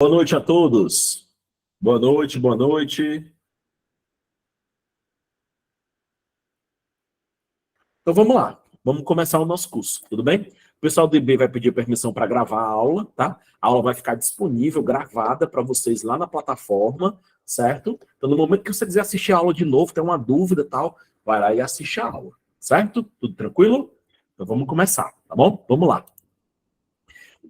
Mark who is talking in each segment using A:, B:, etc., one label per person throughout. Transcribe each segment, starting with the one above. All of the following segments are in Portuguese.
A: Boa noite a todos. Boa noite, boa noite. Então vamos lá. Vamos começar o nosso curso, tudo bem? O pessoal do IB vai pedir permissão para gravar a aula, tá? A aula vai ficar disponível, gravada para vocês lá na plataforma, certo? Então no momento que você quiser assistir a aula de novo, tem uma dúvida e tal, vai lá e assiste a aula, certo? Tudo tranquilo? Então vamos começar, tá bom? Vamos lá.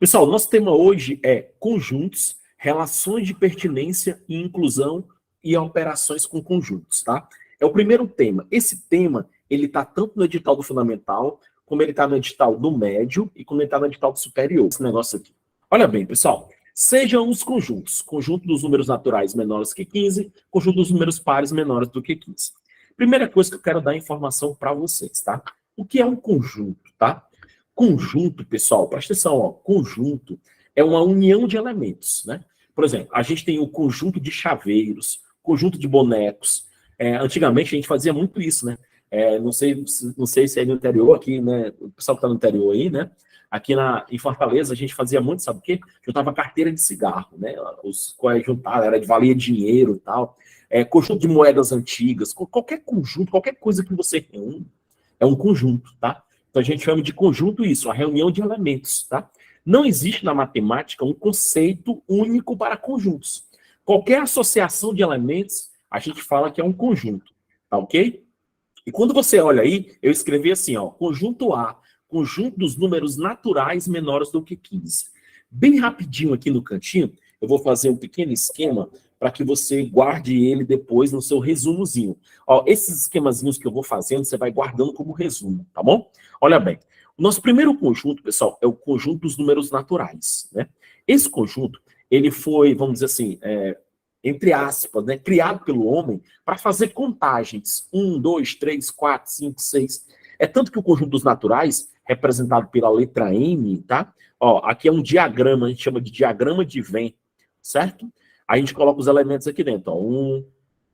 A: Pessoal, nosso tema hoje é conjuntos, relações de pertinência e inclusão e operações com conjuntos, tá? É o primeiro tema. Esse tema, ele está tanto no edital do fundamental, como ele está no edital do médio e como ele está no edital do superior, esse negócio aqui. Olha bem, pessoal, sejam os conjuntos. Conjunto dos números naturais menores que 15, conjunto dos números pares menores do que 15. Primeira coisa que eu quero dar informação para vocês, tá? O que é um conjunto, tá? Conjunto, pessoal, presta atenção, ó, conjunto é uma união de elementos, né? Por exemplo, a gente tem o conjunto de chaveiros, conjunto de bonecos. Antigamente a gente fazia muito isso, né? Não sei se é no interior aqui, né? O pessoal que está no interior aí, né? Aqui em Fortaleza a gente fazia muito, sabe o quê? Juntava carteira de cigarro, né? Os quais juntavam, era de valia dinheiro e tal. Conjunto de moedas antigas, qualquer conjunto, qualquer coisa que você reúne, é um conjunto, tá? Então a gente chama de conjunto isso, a reunião de elementos, tá? Não existe na matemática um conceito único para conjuntos. Qualquer associação de elementos, a gente fala que é um conjunto, tá ok? E quando você olha aí, eu escrevi assim, ó, conjunto A, conjunto dos números naturais menores do que 15. Bem rapidinho aqui no cantinho, eu vou fazer um pequeno esquema para que você guarde ele depois no seu resumozinho. Ó, esses esquemazinhos que eu vou fazendo, você vai guardando como resumo, tá bom? Olha bem, o nosso primeiro conjunto, pessoal, é o conjunto dos números naturais, né? Esse conjunto, ele foi, vamos dizer assim, entre aspas, né, criado pelo homem para fazer contagens. 1, 2, 3, 4, 5, 6. É tanto que o conjunto dos naturais, representado pela letra M, tá? Ó, aqui é um diagrama, a gente chama de diagrama de Venn, certo? A gente coloca os elementos aqui dentro, ó. 1,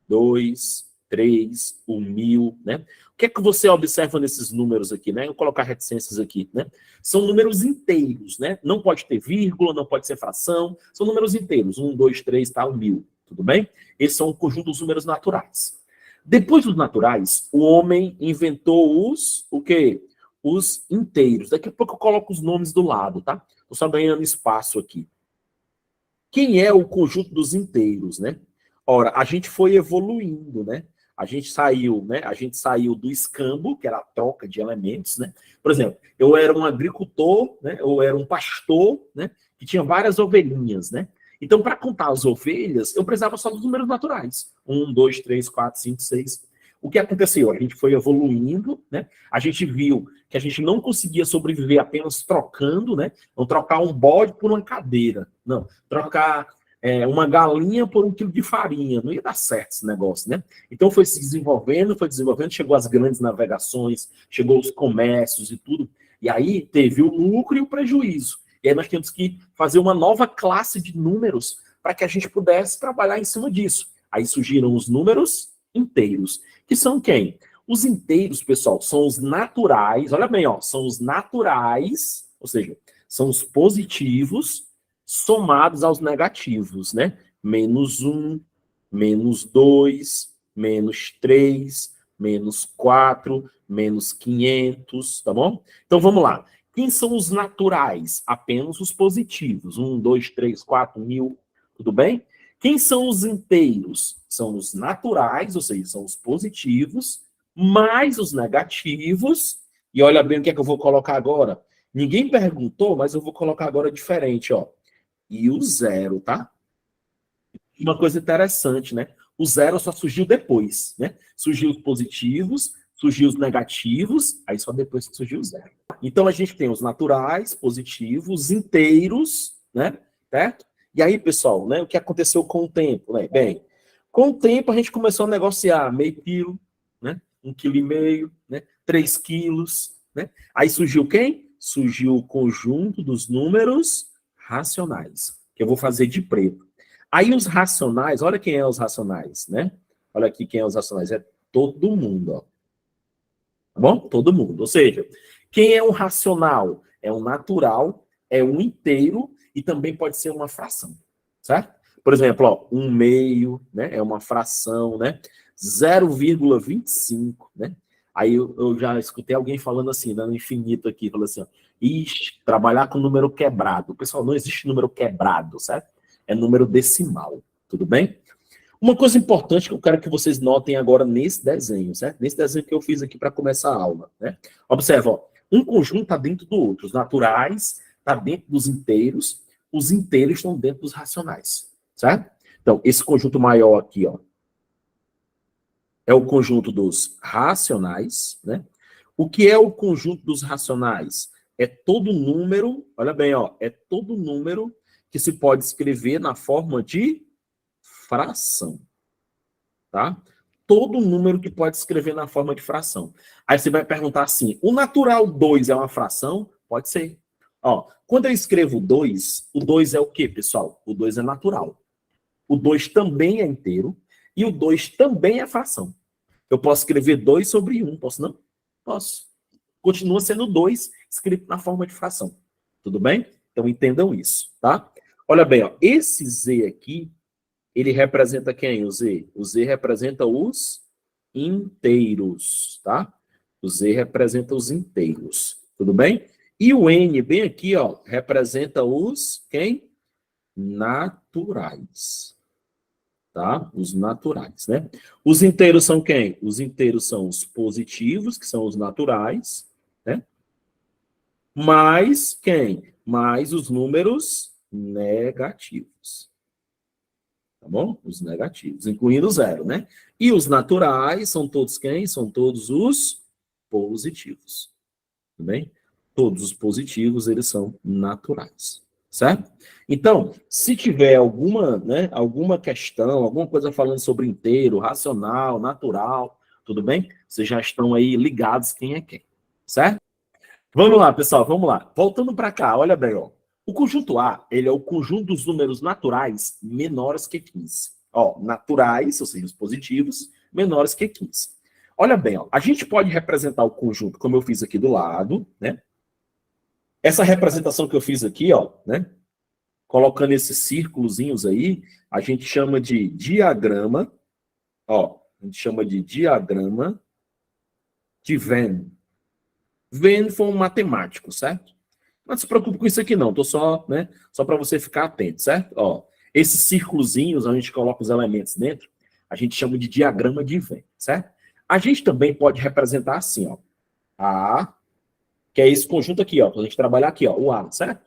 A: 2, 3, o 1000, né? O que é que você observa nesses números aqui, né? Eu vou colocar reticências aqui, né? São números inteiros, né? Não pode ter vírgula, não pode ser fração, são números inteiros. 1, 2, 3, tá, o 1000, tudo bem? Esses são o conjunto dos números naturais. Depois dos naturais, o homem inventou o quê? Os inteiros. Daqui a pouco eu coloco os nomes do lado, tá? Estou só ganhando espaço aqui. Quem é o conjunto dos inteiros, né? Ora, a gente foi evoluindo, né? A gente saiu, né? A gente saiu do escambo, que era a troca de elementos, né? Por exemplo, eu era um agricultor, né? Eu era um pastor, né? Que tinha várias ovelhinhas, né? Então, para contar as ovelhas, eu precisava só dos números naturais. 1, 2, 3, 4, 5, 6. O que aconteceu? A gente foi evoluindo, né? A gente viu que a gente não conseguia sobreviver apenas trocando, né? Não trocar um bode por uma cadeira. Não, trocar uma galinha por 1 quilo de farinha. Não ia dar certo esse negócio, né? Então foi se desenvolvendo, chegou as grandes navegações, chegou os comércios e tudo. E aí teve o lucro e o prejuízo. E aí nós temos que fazer uma nova classe de números para que a gente pudesse trabalhar em cima disso. Aí surgiram os números inteiros, que são quem? Os inteiros, pessoal, são os naturais, olha bem, ó, são os naturais, ou seja, são os positivos somados aos negativos, né? -1, -2, -3, -4, -500, tá bom? Então vamos lá. Quem são os naturais? Apenas os positivos. 1, 2, 3, 4, 1000, tudo bem? Quem são os inteiros? São os naturais, ou seja, são os positivos, mais os negativos. E olha bem o que é que eu vou colocar agora. Ninguém perguntou, mas eu vou colocar agora diferente, ó. E o zero, tá? Uma coisa interessante, né? O zero só surgiu depois, né? Surgiu os positivos, surgiu os negativos, aí só depois que surgiu o zero. Então a gente tem os naturais, positivos, inteiros, né? Certo? E aí, pessoal, né? O que aconteceu com o tempo, né? Bem, com o tempo a gente começou a negociar meio quilo, né? 1,5 kg, né? 3 quilos, né? Aí surgiu quem? Surgiu o conjunto dos números racionais, que eu vou fazer de preto. Aí os racionais, olha quem é os racionais, né? Olha aqui quem é os racionais, é todo mundo, ó. Tá bom? Todo mundo. Ou seja, quem é um racional? É um natural, é um inteiro e também pode ser uma fração. certo? Por exemplo, ó, 1/2, né? É uma fração, né? 0,25, né? Aí eu já escutei alguém falando assim, dando infinito aqui, falando assim, ó, ixi, trabalhar com número quebrado. Pessoal, não existe número quebrado, certo? É número decimal, tudo bem? Uma coisa importante que eu quero que vocês notem agora nesse desenho, certo? Nesse desenho que eu fiz aqui para começar a aula, né? Observa, ó, um conjunto está dentro do outro. Os naturais está dentro dos inteiros, os inteiros estão dentro dos racionais, certo? Então, esse conjunto maior aqui, ó, é o conjunto dos racionais, né? O que é o conjunto dos racionais? É todo número, olha bem, ó, é todo número que se pode escrever na forma de fração, tá? Todo número que pode escrever na forma de fração. Aí você vai perguntar assim, o natural 2 é uma fração? Pode ser. Ó, quando eu escrevo 2, o 2 é o quê, pessoal? O 2 é natural. O 2 também é inteiro e o 2 também é fração. Eu posso escrever 2 sobre 1, posso não? Posso. Continua sendo 2 escrito na forma de fração. Tudo bem? Então entendam isso, tá? Olha bem, ó, esse Z aqui, ele representa quem, o Z? O Z representa os inteiros, tá? O Z representa os inteiros, tudo bem? E o N, bem aqui, ó, representa os, quem? Naturais, tá? Os naturais, né? Os inteiros são quem? Os inteiros são os positivos, que são os naturais, né? Mais quem? Mais os números negativos. Tá bom? Os negativos, incluindo o 0, né? E os naturais são todos quem? São todos os positivos. Tudo bem? Todos os positivos, eles são naturais. Certo? Então, se tiver alguma, né, alguma questão, alguma coisa falando sobre inteiro, racional, natural, tudo bem? Vocês já estão aí ligados quem é quem. Certo? Vamos lá, pessoal, vamos lá. Voltando para cá, olha bem, ó. O conjunto A, ele é o conjunto dos números naturais menores que 15. Ó, naturais, ou seja, os positivos, menores que 15. Olha bem, ó, a gente pode representar o conjunto, como eu fiz aqui do lado, né? Essa representação que eu fiz aqui, ó, né? Colocando esses círculozinhos aí, a gente chama de diagrama, ó, a gente chama de diagrama de Venn. Venn foi um matemático, certo? Não se preocupe com isso aqui não, tô só, né, só para você ficar atento, certo? Ó, esses círculozinhos, a gente coloca os elementos dentro, a gente chama de diagrama de Venn, certo? A gente também pode representar assim, ó, A, que é esse conjunto aqui, ó, pra gente trabalhar aqui, ó, o A, certo?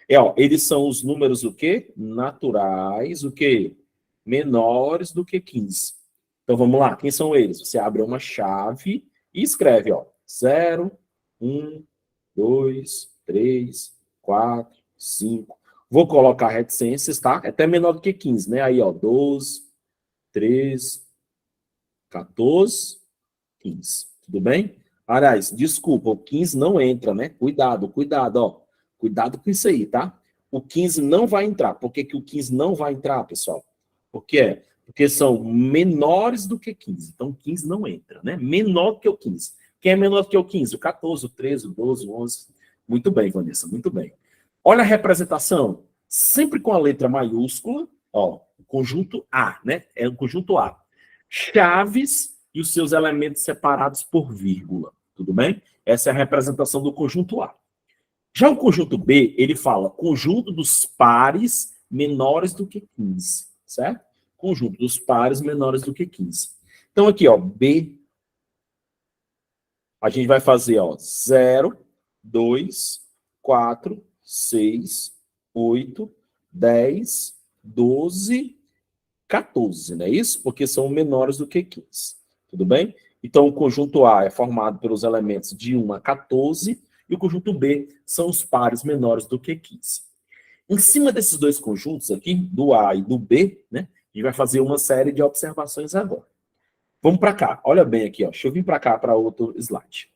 A: É, ó, eles são os números o quê? Naturais, o quê? Menores do que 15. Então vamos lá, quem são eles? Você abre uma chave e escreve, ó, 0, 1, 2, 3, 4, 5. Vou colocar reticências, tá? É até menor do que 15, né? Aí, ó, 12, 13, 14, 15. Tudo bem? Aliás, desculpa, o 15 não entra, né? Cuidado, cuidado, ó. Cuidado com isso aí, tá? O 15 não vai entrar. Por que que o 15 não vai entrar, pessoal? Por quê? Porque são menores do que 15. Então, 15 não entra, né? Menor que o 15. Quem é menor que o 15? O 14, o 13, o 12, o 11. Muito bem, Vanessa, muito bem. Olha a representação. Sempre com a letra maiúscula, ó, conjunto A, né? É o conjunto A. Chaves e os seus elementos separados por vírgula. Tudo bem? Essa é a representação do conjunto A. Já o conjunto B, ele fala conjunto dos pares menores do que 15, certo? Conjunto dos pares menores do que 15. Então, aqui, ó, B, a gente vai fazer, ó, 0, 2, 4, 6, 8, 10, 12, 14, não é isso? Porque são menores do que 15. Tudo bem? Então, o conjunto A é formado pelos elementos de 1 a 14 e o conjunto B são os pares menores do que 15. Em cima desses dois conjuntos aqui, do A e do B, né, a gente vai fazer uma série de observações agora. Vamos para cá. Olha bem aqui, ó. Deixa eu vir para cá para outro slide.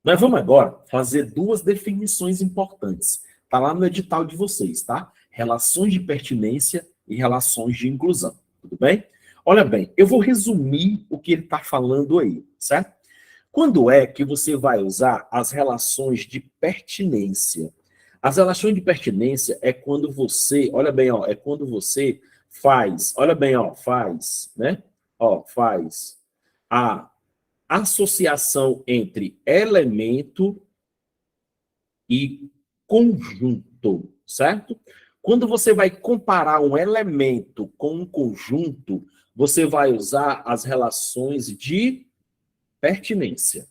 A: Nós vamos agora fazer duas definições importantes. Está lá no edital de vocês, tá? Relações de pertinência e relações de inclusão. Tudo bem? Olha bem, eu vou resumir o que ele está falando aí, certo? Quando é que você vai usar as relações de pertinência? As relações de pertinência é quando você, olha bem, ó, é quando você faz, olha bem, ó, faz, né? Ó, faz a associação entre elemento e conjunto, certo? Quando você vai comparar um elemento com um conjunto, você vai usar as relações de pertinência,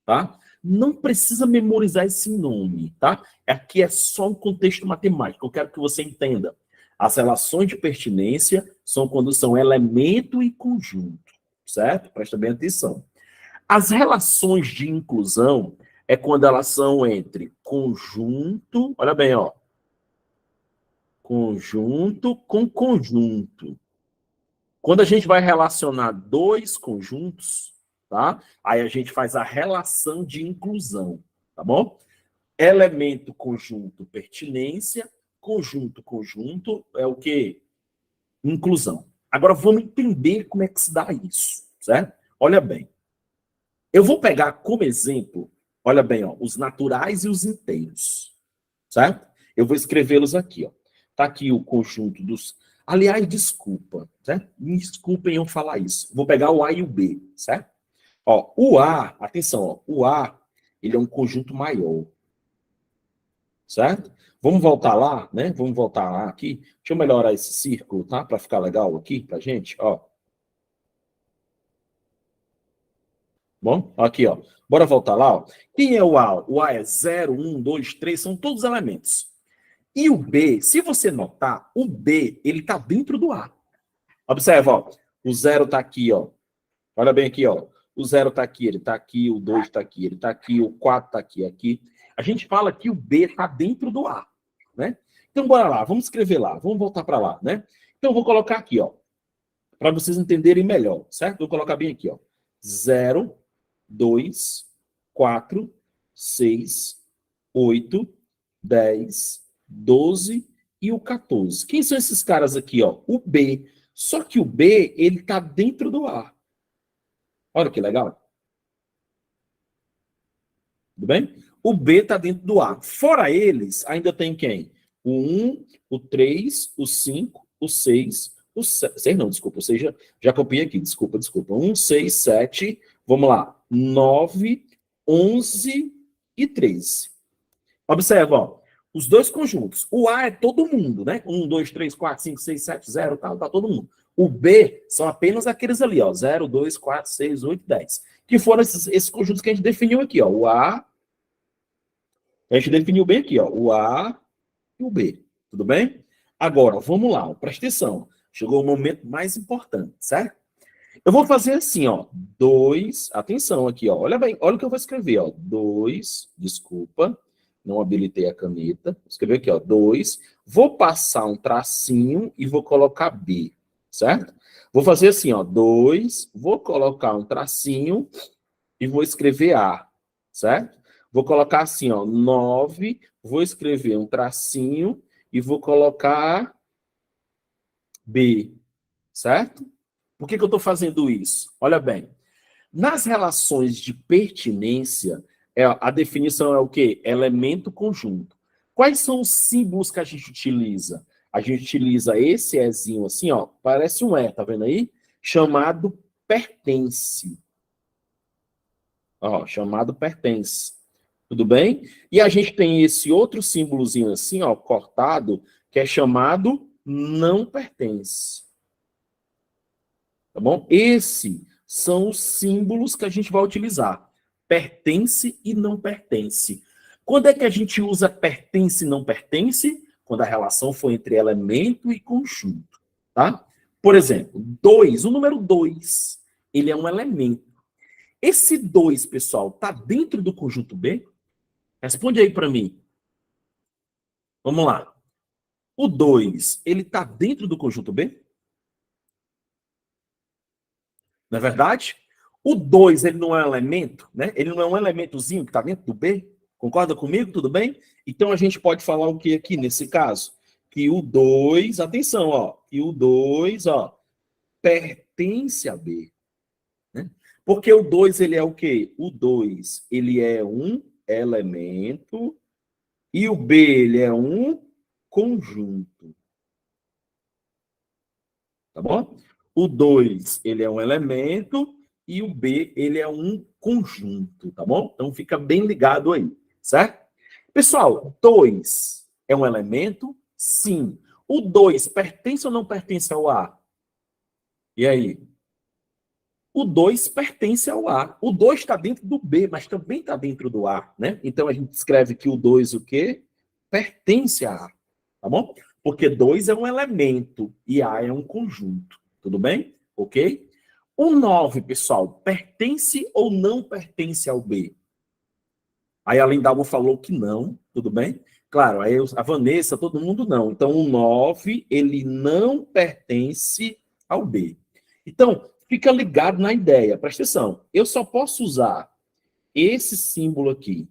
A: tá? Não precisa memorizar esse nome, tá? Aqui é só um contexto matemático. Eu quero que você entenda. As relações de pertinência são quando são elemento e conjunto, certo? Presta bem atenção. As relações de inclusão é quando elas são entre conjunto, olha bem, ó, conjunto com conjunto. Quando a gente vai relacionar dois conjuntos, tá? Aí a gente faz a relação de inclusão, tá bom? Elemento, conjunto, pertinência, conjunto, conjunto é o quê? Inclusão. Agora vamos entender como é que se dá isso, certo? Olha bem. Eu vou pegar como exemplo, olha bem, ó, os naturais e os inteiros, certo? Eu vou escrevê-los aqui, ó. Tá aqui o conjunto dos. Aliás, desculpa, certo? Me desculpem eu falar isso. Vou pegar o A e o B, certo? Ó, o A, atenção, ó, o A, ele é um conjunto maior, certo? Vamos voltar lá, né? Vamos voltar lá aqui. Deixa eu melhorar esse círculo, tá? Para ficar legal aqui pra gente, ó. Bom, aqui, ó. Bora voltar lá, ó. Quem é o A? O A é 0, 1, 2, 3, são todos elementos. E o B, se você notar, o B, ele tá dentro do A. Observa, ó. O 0 tá aqui, ó. Olha bem aqui, ó. O 0 tá aqui, ele tá aqui, o 2 tá aqui, ele tá aqui, o 4 tá aqui, aqui. A gente fala que o B tá dentro do A, né? Então, bora lá, vamos escrever lá, vamos voltar para lá, né? Então, eu vou colocar aqui, ó, para vocês entenderem melhor, certo? Vou colocar bem aqui, ó. 0, 2, 4, 6, 8, 10, 12 e o 14. Quem são esses caras aqui, ó? O B. Só que o B, ele tá dentro do A. Olha que legal. Tudo bem? O B tá dentro do A. Fora eles, ainda tem quem? O 1, o 3, o 5, o 6, o 6 não, desculpa, ou seja, já copiei aqui, desculpa. 1, 6, 7, vamos lá, 9, 11 e 13. Observa, ó, os dois conjuntos. O A é todo mundo, né? 1, 2, 3, 4, 5, 6, 7, 0, tá todo mundo. O B são apenas aqueles ali, ó, 0, 2, 4, 6, 8, 10. Que foram esses conjuntos que a gente definiu aqui, ó. O A, a gente definiu bem aqui, ó, o A e o B. Tudo bem? Agora, vamos lá, ó, presta atenção. Chegou o momento mais importante, certo? Eu vou fazer assim, ó, 2, atenção aqui, ó, olha bem, olha o que eu vou escrever, ó, 2, desculpa, não habilitei a caneta, vou escrever aqui, ó, 2, vou passar um tracinho e vou colocar B, certo? Vou fazer assim, ó, 2, vou colocar um tracinho e vou escrever A, certo? Vou colocar assim, ó, 9, vou escrever um tracinho e vou colocar B, certo? Por que eu estou fazendo isso? Olha bem, nas relações de pertinência, a definição é o quê? Elemento conjunto. Quais são os símbolos que a gente utiliza? A gente utiliza esse Ezinho assim, ó, parece um E, tá vendo aí? Chamado pertence. Ó, chamado pertence. Tudo bem? E a gente tem esse outro símbolozinho assim, ó, cortado, que é chamado não pertence. Tá bom? Esses são os símbolos que a gente vai utilizar. Pertence e não pertence. Quando é que a gente usa pertence e não pertence? Quando a relação for entre elemento e conjunto, tá? Por exemplo, 2, o número 2, ele é um elemento. Esse 2, pessoal, tá dentro do conjunto B? Responde aí para mim. Vamos lá. O 2, ele tá dentro do conjunto B? Não é verdade? O 2 ele não é um elemento, né? Ele não é um elementozinho que está dentro do B? Concorda comigo? Tudo bem? Então a gente pode falar o que aqui nesse caso? Que o 2, atenção, ó, que o 2, ó, pertence a B, né? Porque o 2 ele é o quê? O 2 ele é um elemento E o B, ele é um conjunto. Tá bom? O 2, ele é um elemento. E o B, ele é um conjunto. Tá bom? Então, fica bem ligado aí. Certo? Pessoal, 2 é um elemento? Sim. O 2 pertence ou não pertence ao A? E aí? O 2 pertence ao A. O 2 está dentro do B, mas também está dentro do A, né? Então a gente escreve que o 2 o quê? Pertence a A, tá bom? Porque 2 é um elemento e A é um conjunto. Tudo bem? Ok? O 9, pessoal, pertence ou não pertence ao B? Aí a Lindalva falou que não, tudo bem? Claro, aí a Vanessa, todo mundo não. Então o 9, ele não pertence ao B. Então, fica ligado na ideia, presta atenção. Eu só posso usar esse símbolo aqui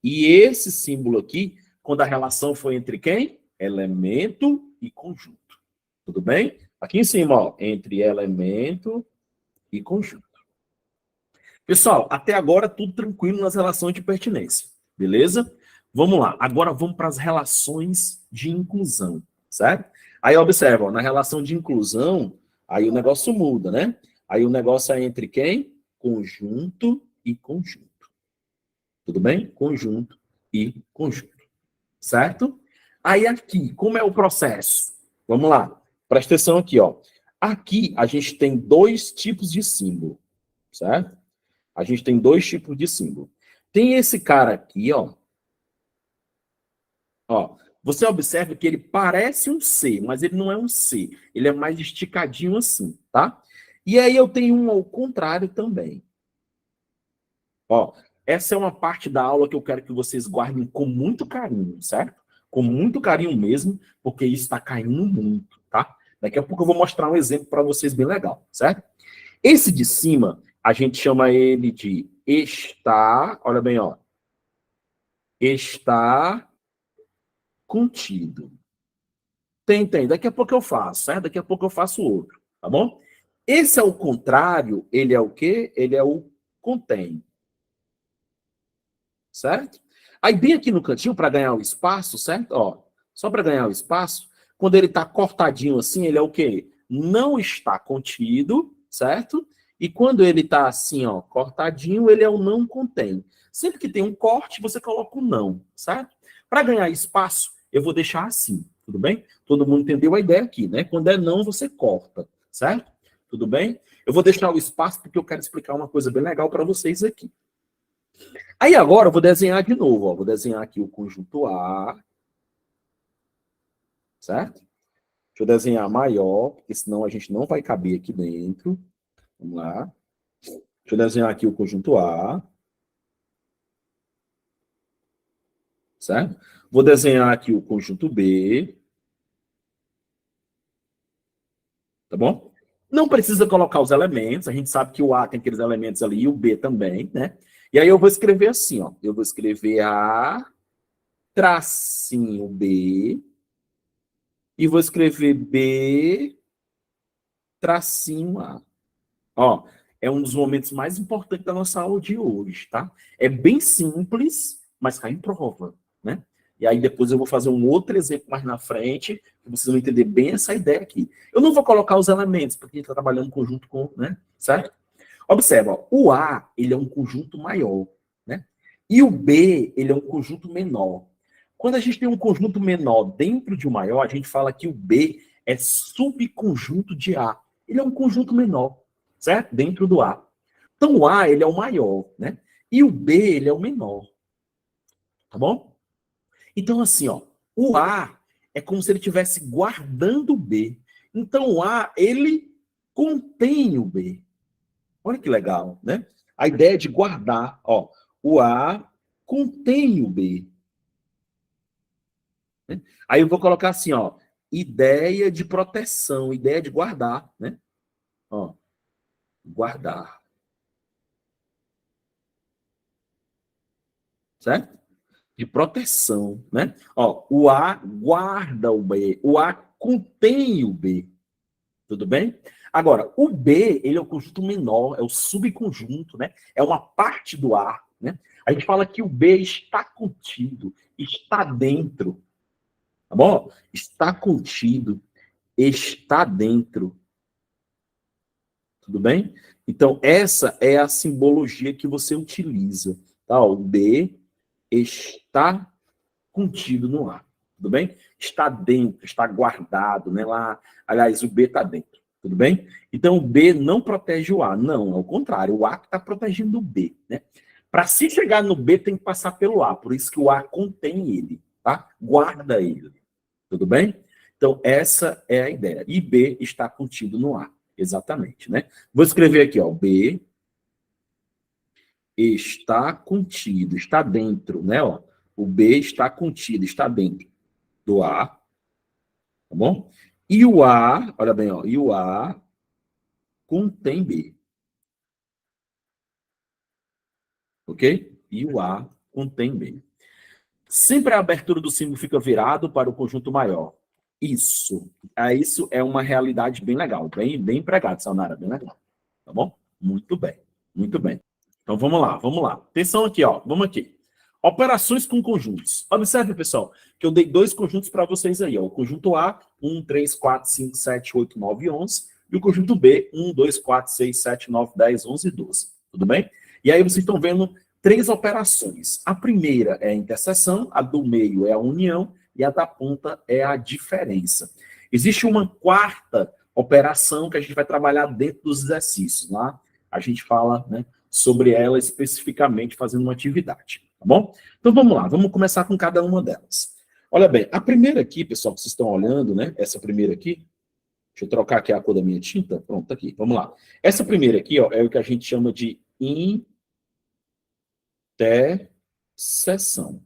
A: e esse símbolo aqui quando a relação foi entre quem? Elemento e conjunto. Tudo bem? Aqui em cima, ó, entre elemento e conjunto. Pessoal, até agora tudo tranquilo nas relações de pertinência, beleza? Vamos lá. Agora vamos para as relações de inclusão, certo? Aí observa, ó, na relação de inclusão, aí o negócio muda, né? Aí o negócio é entre quem? Conjunto e conjunto. Tudo bem? Conjunto e conjunto. Certo? Aí aqui, como é o processo? Vamos lá. Presta atenção aqui, ó. Aqui a gente tem dois tipos de símbolo, certo? A gente tem dois tipos de símbolo. Tem esse cara aqui, ó. Ó, você observa que ele parece um C, mas ele não é um C. Ele é mais esticadinho assim, tá? E aí eu tenho um ao contrário também. Ó, essa é uma parte da aula que eu quero que vocês guardem com muito carinho, certo? Com muito carinho mesmo, porque isso está caindo muito, tá? Daqui a pouco eu vou mostrar um exemplo para vocês bem legal, certo? Esse de cima, a gente chama ele de está, olha bem, ó. Está contido. Tem. Daqui a pouco eu faço, certo? Daqui a pouco eu faço outro, tá bom? Esse é o contrário, ele é o quê? Ele é o contém. Certo? Aí bem aqui no cantinho, para ganhar o espaço, certo? Ó, só para ganhar o espaço, quando ele está cortadinho assim, ele é o quê? Não está contido, certo? E quando ele está assim, ó, cortadinho, ele é o não contém. Sempre que tem um corte, você coloca o não, certo? Para ganhar espaço, eu vou deixar assim, tudo bem? Todo mundo entendeu a ideia aqui, né? Quando é não, você corta, certo? Tudo bem? Eu vou deixar o espaço porque eu quero explicar uma coisa bem legal para vocês aqui. Aí agora eu vou desenhar de novo, ó. Vou desenhar aqui o conjunto A, certo? Deixa eu desenhar maior, porque senão a gente não vai caber aqui dentro. Vamos lá. Deixa eu desenhar aqui o conjunto A, certo? Vou desenhar aqui o conjunto B, tá bom? Não precisa colocar os elementos, a gente sabe que o A tem aqueles elementos ali e o B também, né? E aí eu vou escrever assim, ó. Eu vou escrever A, tracinho B, e vou escrever B, tracinho A. Ó, é um dos momentos mais importantes da nossa aula de hoje, tá? É bem simples, mas cai em prova, né? E aí depois eu vou fazer um outro exemplo mais na frente, que vocês vão entender bem essa ideia aqui. Eu não vou colocar os elementos, porque a gente está trabalhando em conjunto com, né? Certo? Observa, ó, o A, ele é um conjunto maior, né? E o B, ele é um conjunto menor. Quando a gente tem um conjunto menor dentro de um maior, a gente fala que o B é subconjunto de A. Ele é um conjunto menor, certo? Dentro do A. Então o A, ele é o maior, né? E o B, ele é o menor. Tá bom? Então assim, ó, o A é como se ele estivesse guardando o B. Então o A, ele contém o B. Olha que legal, né? A ideia de guardar, ó, o A contém o B. Né? Aí eu vou colocar assim, ó, ideia de proteção, ideia de guardar, né? Ó, guardar. Certo? De proteção, né? Ó, o A guarda o B, o A contém o B. Tudo bem? Agora, o B, ele é o conjunto menor, é o subconjunto, né? É uma parte do A, né? A gente fala que o B está contido, está dentro, tá bom? Está contido, está dentro. Tudo bem? Então, essa é a simbologia que você utiliza, tá? O B está contido no A, tudo bem? Está dentro, está guardado, né? Lá, aliás, o B está dentro, tudo bem? Então, o B não protege o A, não, ao contrário, o A está protegendo o B, né? Para se chegar no B, tem que passar pelo A, por isso que o A contém ele, tá? Guarda ele, tudo bem? Então, essa é a ideia. E B está contido no A, exatamente, né? Vou escrever aqui, ó, B está contido, está dentro, né? Ó, o B está contido, está dentro do A, tá bom? E o A, olha bem, ó, e o A contém B, ok? E o A contém B. Sempre a abertura do símbolo fica virado para o conjunto maior. Isso é uma realidade bem legal, bem empregado, Sayonara, bem legal, tá bom? Muito bem, muito bem. Então vamos lá, vamos lá. Atenção aqui, ó, vamos aqui. Operações com conjuntos. Observe, pessoal, que eu dei dois conjuntos para vocês aí. Ó. O conjunto A, 1, 3, 4, 5, 7, 8, 9 e 11. E o conjunto B, 1, 2, 4, 6, 7, 9, 10, 11 e 12. Tudo bem? E aí vocês estão vendo três operações. A primeira é a interseção, a do meio é a união e a da ponta é a diferença. Existe uma quarta operação que a gente vai trabalhar dentro dos exercícios. Lá a gente fala, né, sobre ela especificamente fazendo uma atividade. Tá bom? Então vamos lá, vamos começar com cada uma delas. Olha bem, a primeira aqui, pessoal, que vocês estão olhando, né? Essa primeira aqui, deixa eu trocar aqui a cor da minha tinta. Pronto, tá aqui, vamos lá. Essa primeira aqui, ó, é o que a gente chama de interseção,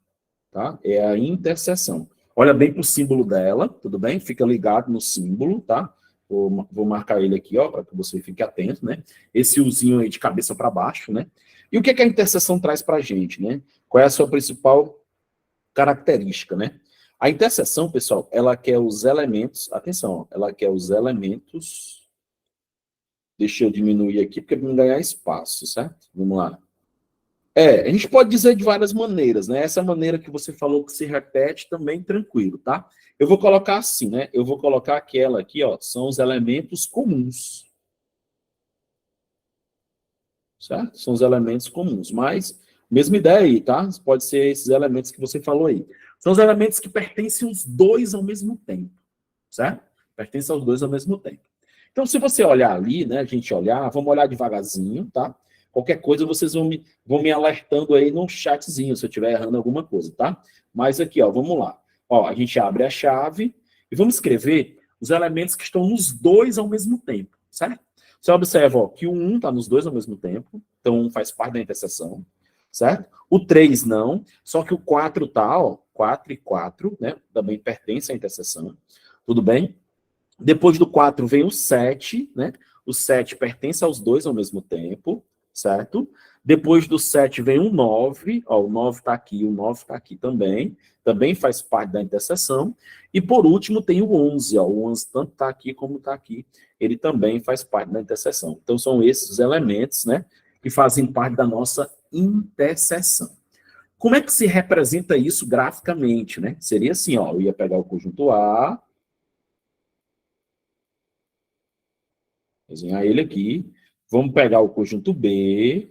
A: tá? É a interseção. Olha bem pro símbolo dela, tudo bem? Fica ligado no símbolo, tá? Vou marcar ele aqui, ó, para que você fique atento, né? Esse uzinho aí de cabeça para baixo, né? E o que a interseção traz para a gente, né? Qual é a sua principal característica, né? A interseção, pessoal, ela quer os elementos, atenção, ó, ela quer os elementos, deixa eu diminuir aqui, porque para não ganhar espaço, certo? Vamos lá. A gente pode dizer de várias maneiras, né? Essa maneira que você falou que se repete também tranquilo, tá? Eu vou colocar assim, né? Eu vou colocar aquela aqui, ó, são os elementos comuns. Certo? São os elementos comuns, mas mesma ideia aí, tá? Pode ser esses elementos que você falou aí. São os elementos que pertencem os dois ao mesmo tempo, certo? Pertencem aos dois ao mesmo tempo. Então, se você olhar ali, né, a gente olhar, vamos olhar devagarzinho, tá? Qualquer coisa vocês vão me alertando aí no chatzinho, se eu estiver errando alguma coisa, tá? Mas aqui, ó, vamos lá. Ó, a gente abre a chave e vamos escrever os elementos que estão nos dois ao mesmo tempo, certo? Você observa, ó, que o 1 está nos dois ao mesmo tempo, então 1 faz parte da interseção, certo? O 3 não, só que o 4 tá, ó, 4 e 4, né? Também pertence à interseção, tudo bem? Depois do 4 vem o 7, né? O 7 pertence aos dois ao mesmo tempo, certo? Depois do 7 vem o 9, ó, o 9 está aqui, o 9 está aqui também faz parte da interseção. E por último tem o 11, ó, o 11 tanto está aqui como está aqui, ele também faz parte da interseção. Então são esses os elementos, né, que fazem parte da nossa interseção. Como é que se representa isso graficamente, né? Seria assim, ó, eu ia pegar o conjunto A, desenhar ele aqui, vamos pegar o conjunto B,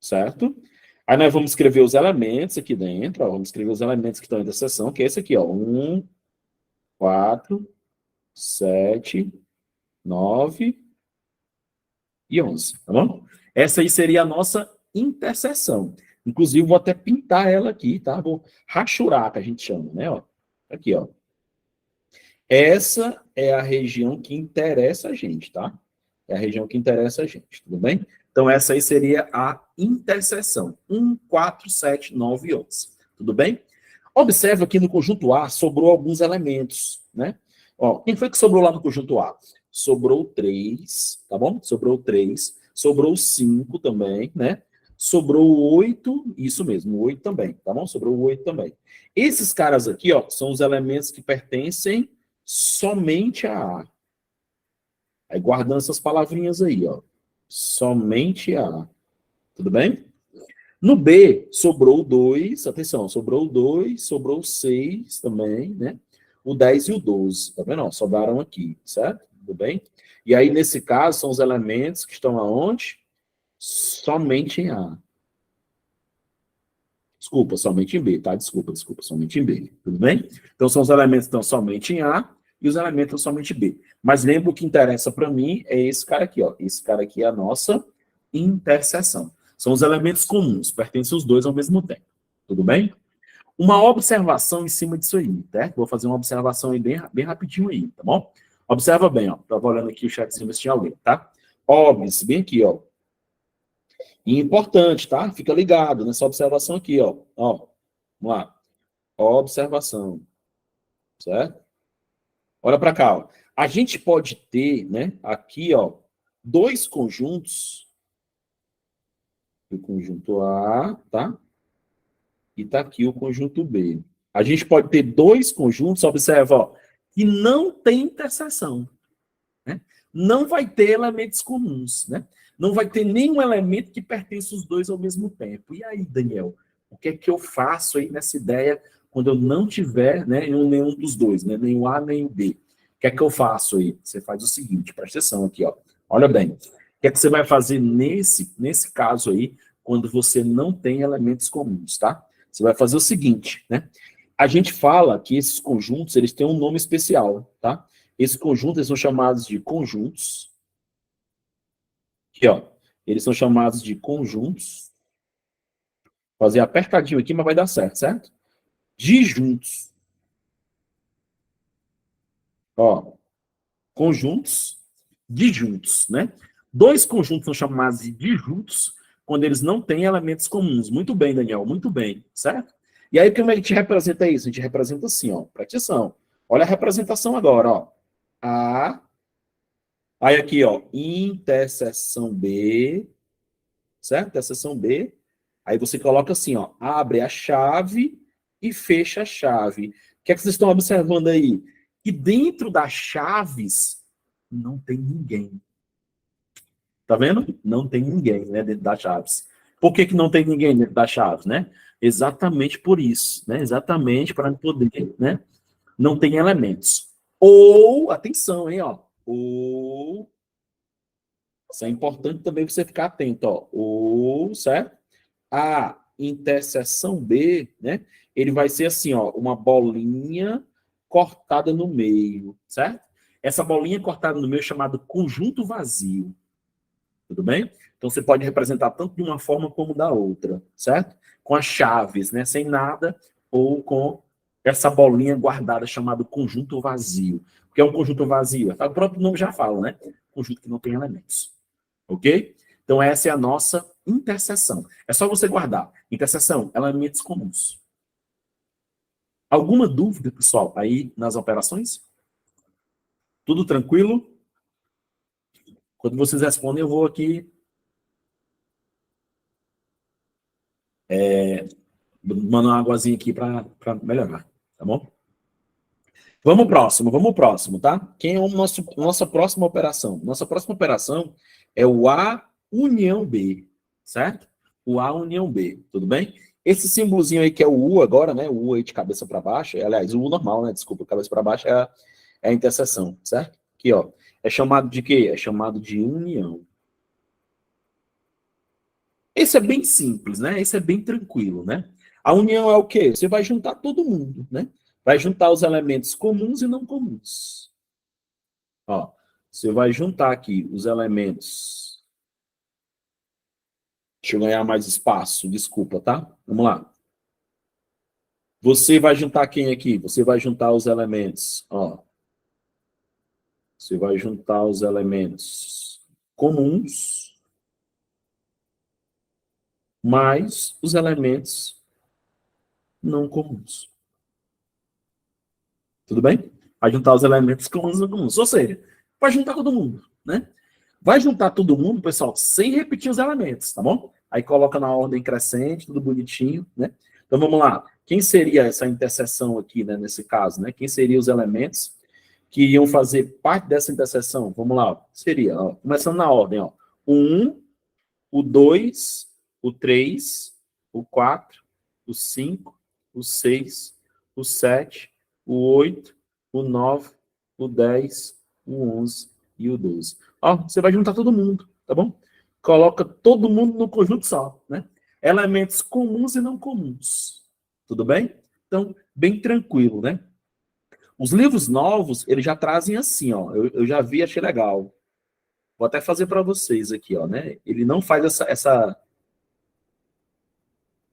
A: certo? Aí nós vamos escrever os elementos aqui dentro, ó, vamos escrever os elementos que estão dentro da seção, que é esse aqui, ó, 1, 4, 7, 9 e 11, tá bom? Essa aí seria a nossa interseção. Inclusive, vou até pintar ela aqui, tá? Vou rachurar, que a gente chama, né? Ó. Aqui, ó. Essa é a região que interessa a gente, tá? É a região que interessa a gente, tudo bem? Então, essa aí seria a interseção. 1, 4, 7, 9 e 11. Tudo bem? Observa que no conjunto A sobrou alguns elementos, né? Ó, quem foi que sobrou lá no conjunto A? Sobrou 3, tá bom? Sobrou 3. Sobrou 5 também, né? Sobrou 8, isso mesmo, 8 também, tá bom? Sobrou 8 também. Esses caras aqui, ó, são os elementos que pertencem somente a A. Aí guardando essas palavrinhas aí, ó. somente A. Tudo bem? No B, sobrou 2, atenção, sobrou 2, sobrou 6 também, né? O 10 e o 12, tá vendo? Ó, sobraram aqui, certo? Tudo bem? E aí, nesse caso, são os elementos que estão aonde? Somente em A. Desculpa, somente em B, tá? Desculpa, somente em B. Tudo bem? Então, são os elementos que estão somente em A e os elementos estão somente em B. Mas lembra o que interessa para mim é esse cara aqui, ó. Esse cara aqui é a nossa interseção. São os elementos comuns, pertencem os dois ao mesmo tempo. Tudo bem? Uma observação em cima disso aí, certo? Vou fazer uma observação aí bem rapidinho aí, tá bom? Observa bem, ó. Estava olhando aqui o chat de cima se tinha alguém, tá? Obs, bem aqui, ó. E importante, tá? Fica ligado nessa observação aqui, ó. Ó, vamos lá. Observação, certo? Olha para cá, ó. A gente pode ter, né, aqui, ó, dois conjuntos. O conjunto A, tá? E tá aqui o conjunto B. A gente pode ter dois conjuntos, observa, ó, que não tem interseção, né? Não vai ter elementos comuns, né? Não vai ter nenhum elemento que pertence os dois ao mesmo tempo. E aí, Daniel, o que é que eu faço aí nessa ideia quando eu não tiver, né, nenhum dos dois, né, nem o A nem o B? O que é que eu faço aí? Você faz o seguinte, presta atenção aqui, ó. Olha bem. O que é que você vai fazer nesse caso aí, quando você não tem elementos comuns, tá? Você vai fazer o seguinte, né? A gente fala que esses conjuntos, eles têm um nome especial, tá? Esses conjuntos, eles são chamados de conjuntos. Aqui, ó. Eles são chamados de conjuntos. Vou fazer apertadinho aqui, mas vai dar certo, certo? Disjuntos. Ó. Conjuntos disjuntos, né? Dois conjuntos são chamados de disjuntos quando eles não têm elementos comuns. Muito bem, Daniel, muito bem, certo? E aí, como a gente representa isso? A gente representa assim, ó. Presta atenção. Olha a representação agora, ó. A. Aí aqui, ó, interseção B, certo? Interseção B. Aí você coloca assim, ó, abre a chave e fecha a chave. O que é que vocês estão observando aí? Que dentro das chaves não tem ninguém. Tá vendo? Não tem ninguém, né, dentro das chaves. Por que que não tem ninguém dentro das chaves, né? Exatamente por isso, né? Exatamente para poder, né? Não tem elementos. Ou, atenção, hein, ó. Ou, isso é importante também você ficar atento, ó. Ou, certo? A interseção B, né? Ele vai ser assim, ó, uma bolinha cortada no meio, certo? Essa bolinha cortada no meio é chamada conjunto vazio. Tudo bem? Então você pode representar tanto de uma forma como da outra, certo? Com as chaves, né? Sem nada, ou com essa bolinha guardada chamada conjunto vazio. O que é um conjunto vazio? O próprio nome já fala, né? Conjunto que não tem elementos. Ok? Então essa é a nossa interseção. É só você guardar. Interseção, elementos comuns. Alguma dúvida, pessoal, aí nas operações? Tudo tranquilo? Quando vocês respondem, eu vou aqui mandar uma águazinha aqui para melhorar, tá bom? Vamos próximo, tá? Quem é nossa próxima operação? Nossa próxima operação é o A união B, certo? O A união B, tudo bem? Esse símbolozinho aí que é o U agora, né? O U aí de cabeça para baixo, aliás, o U normal, né? Desculpa, cabeça para baixo é a interseção, certo? Aqui, ó. É chamado de quê? É chamado de união. Esse é bem simples, né? Esse é bem tranquilo, né? A união é o quê? Você vai juntar todo mundo, né? Vai juntar os elementos comuns e não comuns. Ó, você vai juntar aqui os elementos. Deixa eu ganhar mais espaço, desculpa, tá? Vamos lá. Você vai juntar quem aqui? Você vai juntar os elementos, ó. Você vai juntar os elementos comuns mais os elementos não comuns. Tudo bem? Vai juntar os elementos comuns e não comuns. Ou seja, vai juntar todo mundo, né? Vai juntar todo mundo, pessoal, sem repetir os elementos, tá bom? Aí coloca na ordem crescente, tudo bonitinho, né? Então vamos lá. Quem seria essa interseção aqui, né, nesse caso, né? Quem seriam os elementos que iam fazer parte dessa interseção? Vamos lá, ó. Seria, ó, começando na ordem, ó. O 1, o 2, o 3, o 4, o 5, o 6, o 7, o 8, o 9, o 10, o 11 e o 12. Ó, você vai juntar todo mundo, tá bom? Coloca todo mundo no conjunto só, né? Elementos comuns e não comuns. Tudo bem? Então, bem tranquilo, né? Os livros novos, eles já trazem assim, ó. Eu já vi, achei legal. Vou até fazer para vocês aqui, ó, né? Ele não faz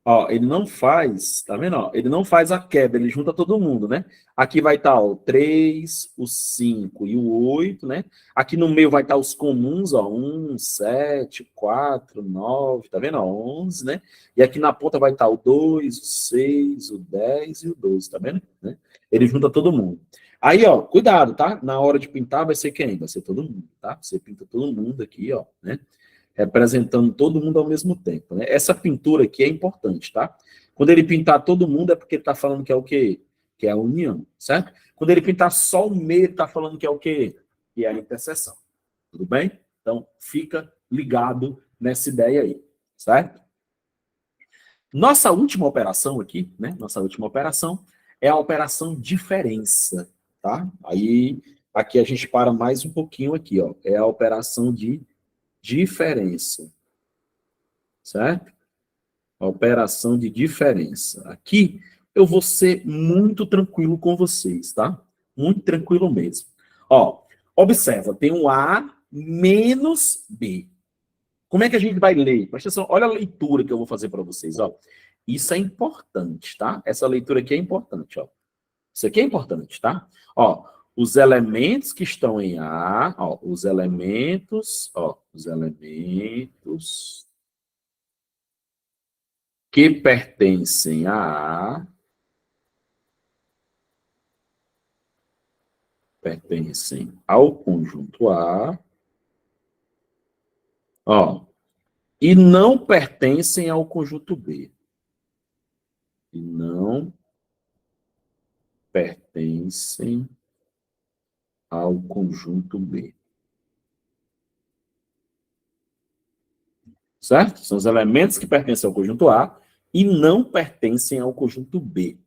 A: ó, ele não faz, tá vendo? Ó? Ele não faz a quebra, ele junta todo mundo, né? Aqui vai estar o 3, o 5 e o 8, né? Aqui no meio vai estar os comuns, ó, 1, 7, 4, 9, tá vendo? Ó, 11, né? E aqui na ponta vai estar o 2, o 6, o 10 e o 12, tá vendo? Né? Ele junta todo mundo. Aí, ó, cuidado, tá? Na hora de pintar vai ser quem? Vai ser todo mundo, tá? Você pinta todo mundo aqui, ó, né? Representando todo mundo ao mesmo tempo, né? Essa pintura aqui é importante, tá? Quando ele pintar todo mundo é porque ele está falando que é o quê? Que é a união, certo? Quando ele pintar só o meio, ele está falando que é o quê? Que é a interseção. Tudo bem? Então, fica ligado nessa ideia aí, certo? Nossa última operação aqui, né? Nossa última operação é a operação diferença, tá? Aí, aqui a gente para mais um pouquinho aqui, ó. É a operação de diferença, certo? A operação de diferença. Aqui eu vou ser muito tranquilo com vocês, tá? Muito tranquilo mesmo. Ó, observa, tem um A menos B. Como é que a gente vai ler? Presta atenção, olha a leitura que eu vou fazer para vocês, ó. Isso é importante, tá? Essa leitura aqui é importante, ó. Isso aqui é importante, tá? Ó, os elementos que estão em A, ó, os elementos que pertencem a A, pertencem ao conjunto A, ó, e não pertencem ao conjunto B. E não pertencem ao conjunto B. Certo? São os elementos que pertencem ao conjunto A e não pertencem ao conjunto B.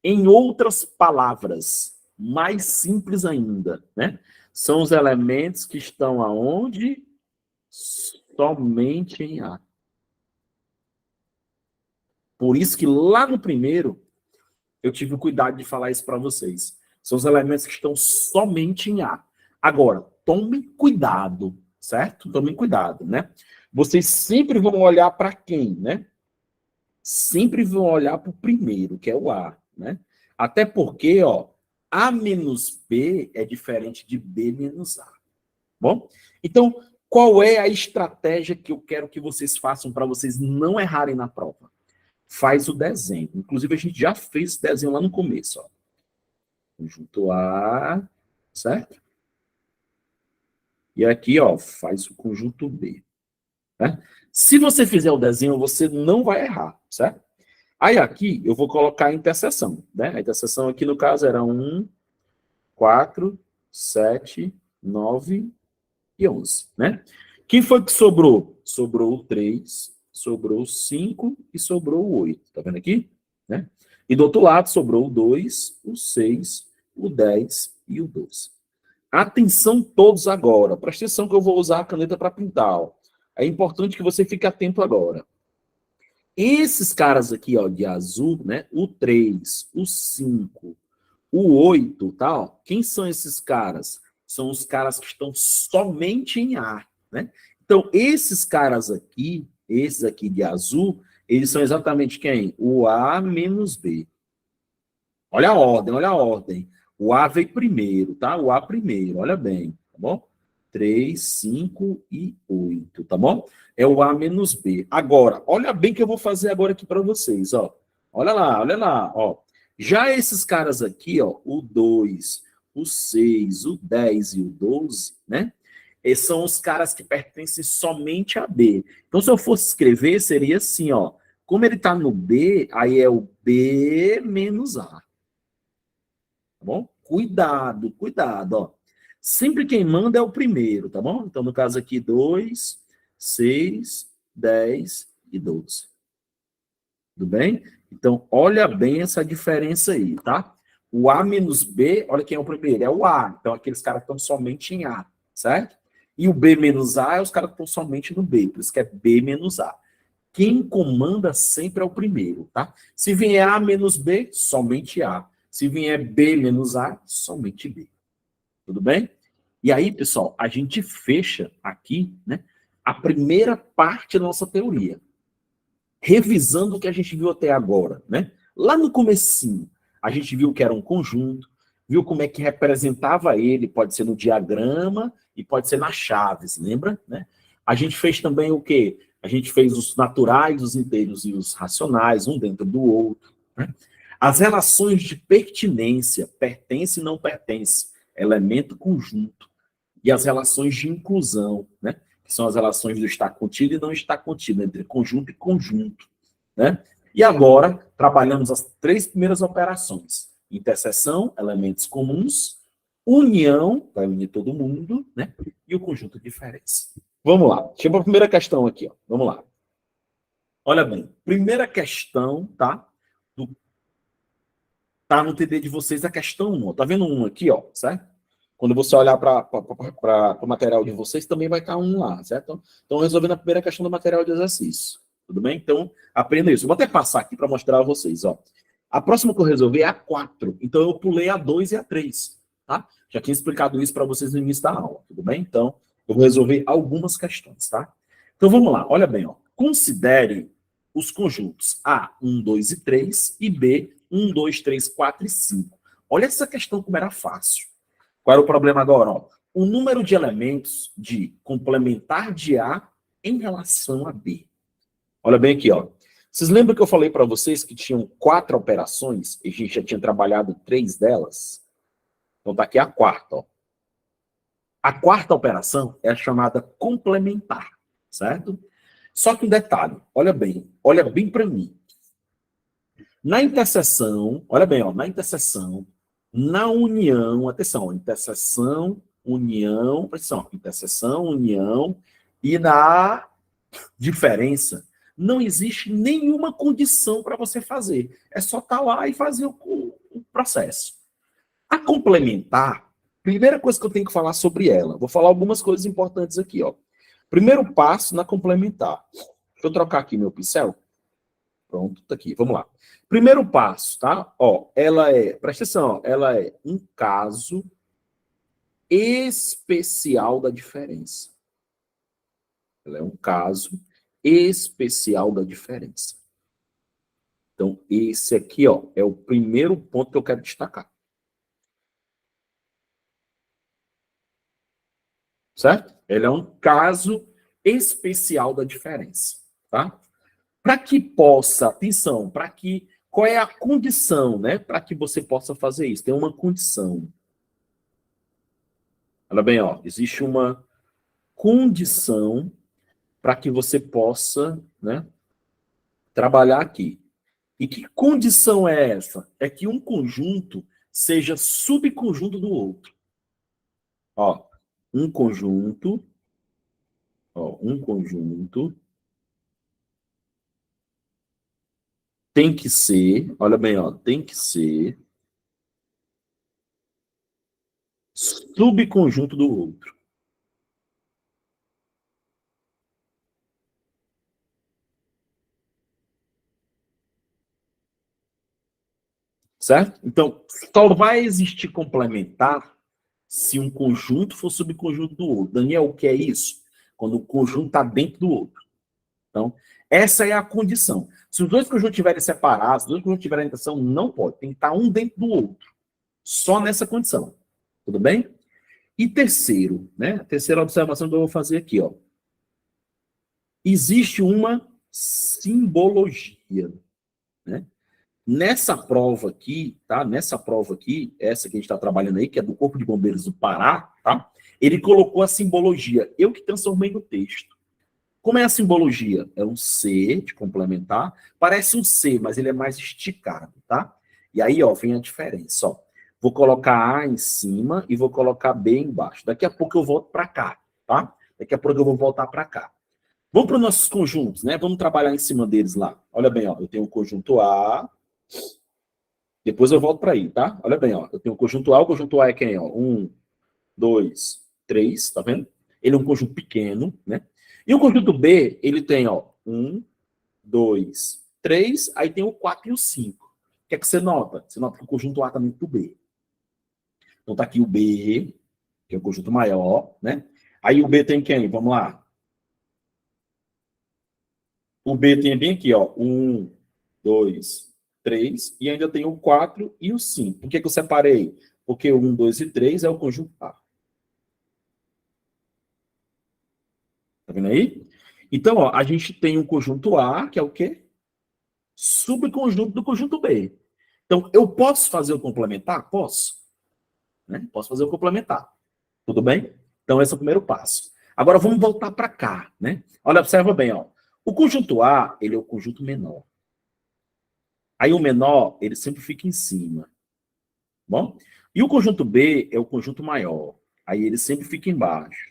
A: Em outras palavras, mais simples ainda, né? São os elementos que estão aonde? Somente em A. Por isso que lá no primeiro, eu tive o cuidado de falar isso para vocês. São os elementos que estão somente em A. Agora, tome cuidado, certo? Tome cuidado, né? Vocês sempre vão olhar para quem, né? Sempre vão olhar para o primeiro, que é o A, né? Até porque, ó, A menos B é diferente de B menos A. Bom? Então, qual é a estratégia que eu quero que vocês façam para vocês não errarem na prova? Faz o desenho. Inclusive, a gente já fez esse desenho lá no começo, ó. Conjunto A, certo? E aqui, ó, faz o conjunto B. Né? Se você fizer o desenho, você não vai errar, certo? Aí aqui eu vou colocar a interseção, né? A interseção aqui, no caso, era 1, 4, 7, 9 e 11, né? Quem foi que sobrou? Sobrou o 3, sobrou o 5 e sobrou o 8. Tá vendo aqui? Né? E do outro lado sobrou o 2, o 6, o 10 e o 12. Atenção todos agora. Presta atenção que eu vou usar a caneta para pintar. Ó. É importante que você fique atento agora. Esses caras aqui, ó, de azul, né? O 3, o 5, o 8, tá? Ó, quem são esses caras? São os caras que estão somente em A, né? Então, esses aqui de azul, eles são exatamente quem? O A menos B. Olha a ordem, olha a ordem. O A veio primeiro, tá? O A primeiro, olha bem, tá bom? 3, 5 e 8, tá bom? É o A menos B. Agora, olha bem o que eu vou fazer agora aqui para vocês, ó. Olha lá, ó. Já esses caras aqui, ó, o 2, o 6, o 10 e o 12, né? Esses são os caras que pertencem somente a B. Então, se eu fosse escrever, seria assim, ó. Como ele está no B, aí é o B menos A. Tá bom? Cuidado, cuidado, ó. Sempre quem manda é o primeiro, tá bom? Então, no caso aqui, 2, 6, 10 e 12. Tudo bem? Então, olha bem essa diferença aí, tá? O A menos B, olha quem é o primeiro, é o A. Então, aqueles caras que estão somente em A, certo? E o B menos A é os caras que estão somente no B, por isso que é B menos A. Quem comanda sempre é o primeiro, tá? Se vier A menos B, somente A. Se vier B menos A, somente B. Tudo bem? E aí, pessoal, a gente fecha aqui, né, a primeira parte da nossa teoria. Revisando o que a gente viu até agora, né? Lá no comecinho, a gente viu que era um conjunto, viu como é que representava ele, pode ser no diagrama e pode ser nas chaves, lembra? Né? A gente fez também o quê? A gente fez os naturais, os inteiros e os racionais, um dentro do outro. Né? As relações de pertinência, pertence e não pertence, elemento conjunto. E as relações de inclusão, né? Que são as relações do estar contido e não estar contido, entre conjunto e conjunto. Né? E agora, trabalhamos as 3 primeiras operações. Interseção, elementos comuns, união, vai unir todo mundo, né? E o conjunto de diferença. Vamos lá. Chega a primeira questão aqui, ó. Vamos lá. Olha bem, primeira questão, tá? Tá no TD de vocês a questão 1. Tá vendo um aqui, ó, certo? Quando você olhar para o material de vocês, também vai estar um lá, certo? Então, resolvendo a primeira questão do material de exercício. Tudo bem? Então, aprenda isso. Eu vou até passar aqui para mostrar a vocês, ó. A próxima que eu resolvi é a 4. Então, eu pulei a 2 e a 3, tá? Já tinha explicado isso para vocês no início da aula, tudo bem? Então, eu vou resolver algumas questões, tá? Então, vamos lá. Olha bem, ó. Considere os conjuntos A, 1, 2 e 3 e B, 1, 2, 3, 4 e 5. Olha essa questão como era fácil. Qual era o problema agora? Ó? O número de elementos de complementar de A em relação a B. Olha bem aqui, ó. Vocês lembram que eu falei para vocês que tinham 4 operações e a gente já tinha trabalhado 3 delas? Então tá aqui a quarta, ó. A quarta operação é a chamada complementar, certo? Só que um detalhe, olha bem para mim. Na interseção, olha bem, ó, na interseção, na união, atenção, interseção, união, atenção, interseção, união, e na diferença, não existe nenhuma condição para você fazer. É só estar lá e fazer o processo. A complementar, primeira coisa que eu tenho que falar sobre ela, vou falar algumas coisas importantes aqui, ó. Primeiro passo na complementar. Deixa eu trocar aqui meu pincel. Pronto, tá aqui, vamos lá. Primeiro passo, tá? Ó, presta atenção, ó, ela é um caso especial da diferença. Ela é um caso especial da diferença. Então, esse aqui, ó, é o primeiro ponto que eu quero destacar. Certo? Ele é um caso especial da diferença, tá? Para que possa, atenção, qual é a condição, né, para que você possa fazer isso? Tem uma condição. Olha bem, ó, existe uma condição para que você possa, né, trabalhar aqui. E que condição é essa? É que um conjunto seja subconjunto do outro. Ó, um conjunto, tem que ser, olha bem, ó, tem que ser subconjunto do outro. Certo? Então, só vai existir complementar se um conjunto for subconjunto do outro. Daniel, o que é isso? Quando o conjunto está dentro do outro. Então, essa é a condição. Se os dois conjuntos estiverem separados, se os dois conjuntos tiverem intenção, não pode. Tem que estar um dentro do outro. Só nessa condição. Tudo bem? E terceiro, né? A terceira observação que eu vou fazer aqui, ó. Existe uma simbologia, né? Nessa prova aqui, tá? Nessa prova aqui, essa que a gente está trabalhando aí, que é do Corpo de Bombeiros do Pará, tá? Ele colocou a simbologia. Eu que transformei no texto. Como é a simbologia? É um C de complementar. Parece um C, mas ele é mais esticado, tá? E aí, ó, vem a diferença, ó. Vou colocar A em cima e vou colocar B embaixo. Daqui a pouco eu volto para cá, tá? Daqui a pouco eu vou voltar para cá. Vamos para os nossos conjuntos, né? Vamos trabalhar em cima deles lá. Olha bem, ó, eu tenho o conjunto A, depois eu volto para aí, tá? Olha bem, ó, eu tenho o conjunto A é quem, ó? 1, 2, 3, tá vendo? Ele é um conjunto pequeno, né? E o conjunto B, ele tem, ó, 1, 2, 3, aí tem o 4 e o 5. O que é que você nota? Você nota que o conjunto A está dentro do B. Então tá aqui o B, que é o conjunto maior, né? Aí o B tem quem? Vamos lá. O B tem bem aqui, ó, 1, 2, 3, e ainda tem o 4 e o 5. Por que que eu separei? Porque o 1, 2 e 3 é o conjunto A. Tá vendo aí? Então, ó, a gente tem um conjunto A, que é o quê? Subconjunto do conjunto B. Então, eu posso fazer o complementar? Posso. Né? Posso fazer o complementar. Tudo bem? Então, esse é o primeiro passo. Agora, vamos voltar para cá. Né? Olha, observa bem. Ó. O conjunto A, ele é o conjunto menor. Aí o menor, ele sempre fica em cima. Bom? E o conjunto B é o conjunto maior. Aí ele sempre fica embaixo.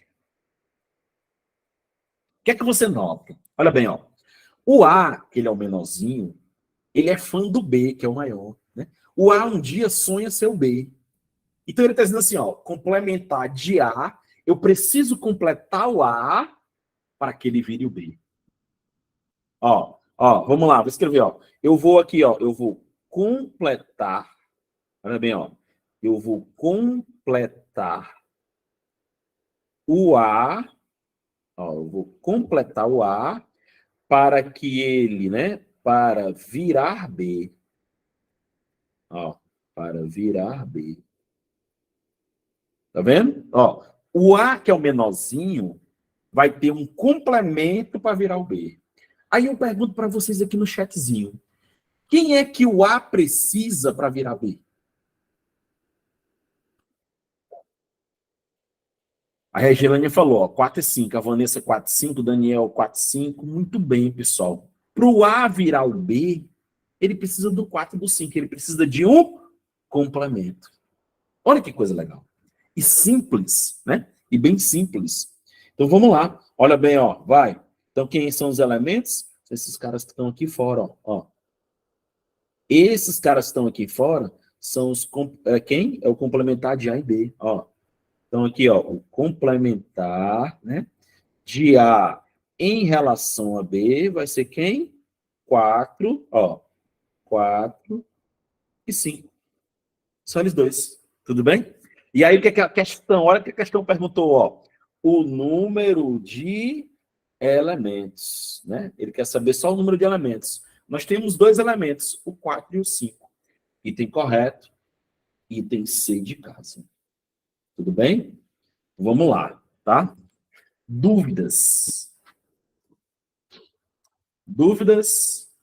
A: O que é que você nota? Olha bem, ó. O A, que ele é o menorzinho, ele é fã do B, que é o maior. Né? O A um dia sonha ser o B. Então ele está dizendo assim, ó, complementar de A, eu preciso completar o A para que ele vire o B. Ó, vamos lá, vou escrever, ó. Eu vou aqui, ó, eu vou completar, olha bem, ó, eu vou completar o A, ó, eu vou completar o A para que ele, né, para virar B. Ó, para virar B. Tá vendo? Ó, o A, que é o menorzinho, vai ter um complemento para virar o B. Aí eu pergunto para vocês aqui no chatzinho. Quem é que o A precisa para virar B? A Regilane falou, ó, 4 e 5. A Vanessa 4 e 5, o Daniel 4 e 5. Muito bem, pessoal. Para o A virar o B, ele precisa do 4 e do 5. Ele precisa de um complemento. Olha que coisa legal. E simples, né? E bem simples. Então vamos lá. Olha bem, ó, vai. Então quem são os elementos? Esses caras que estão aqui fora, ó. Esses caras que estão aqui fora são os quem? É o complementar de A e B, ó. Então aqui, ó, o complementar, né, de A em relação a B vai ser quem? 4, ó. 4 e 5. São eles dois. Tudo bem? E aí, o que é a questão? Olha o que a questão perguntou, ó. O número de elementos, né? Ele quer saber só o número de elementos. Nós temos dois elementos, o 4 e o 5. Item correto, item C de casa. Tudo bem? Vamos lá, tá? Dúvidas? Dúvidas?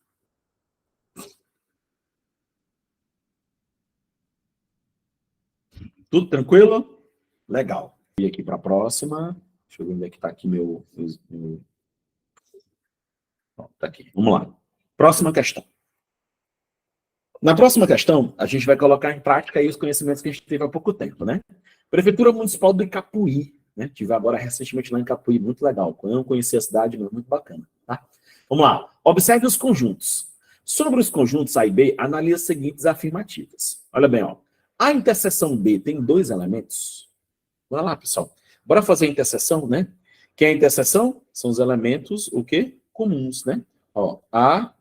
A: Tudo tranquilo? Legal. E aqui para a próxima. Deixa eu ver onde é que está aqui meu... Tá aqui. Vamos lá. Próxima questão. Na próxima questão, a gente vai colocar em prática aí os conhecimentos que a gente teve há pouco tempo, né? Prefeitura Municipal do Icapuí, né? Tive agora recentemente lá em Icapuí, muito legal. Eu não conheci a cidade, mas muito bacana, tá? Vamos lá. Observe os conjuntos. Sobre os conjuntos A e B, analise as seguintes afirmativas. Olha bem, ó. A interseção B tem dois elementos? Bora lá, pessoal. Bora fazer a interseção, né? Que é a interseção? São os elementos, o quê? Comuns, né? Ó, A,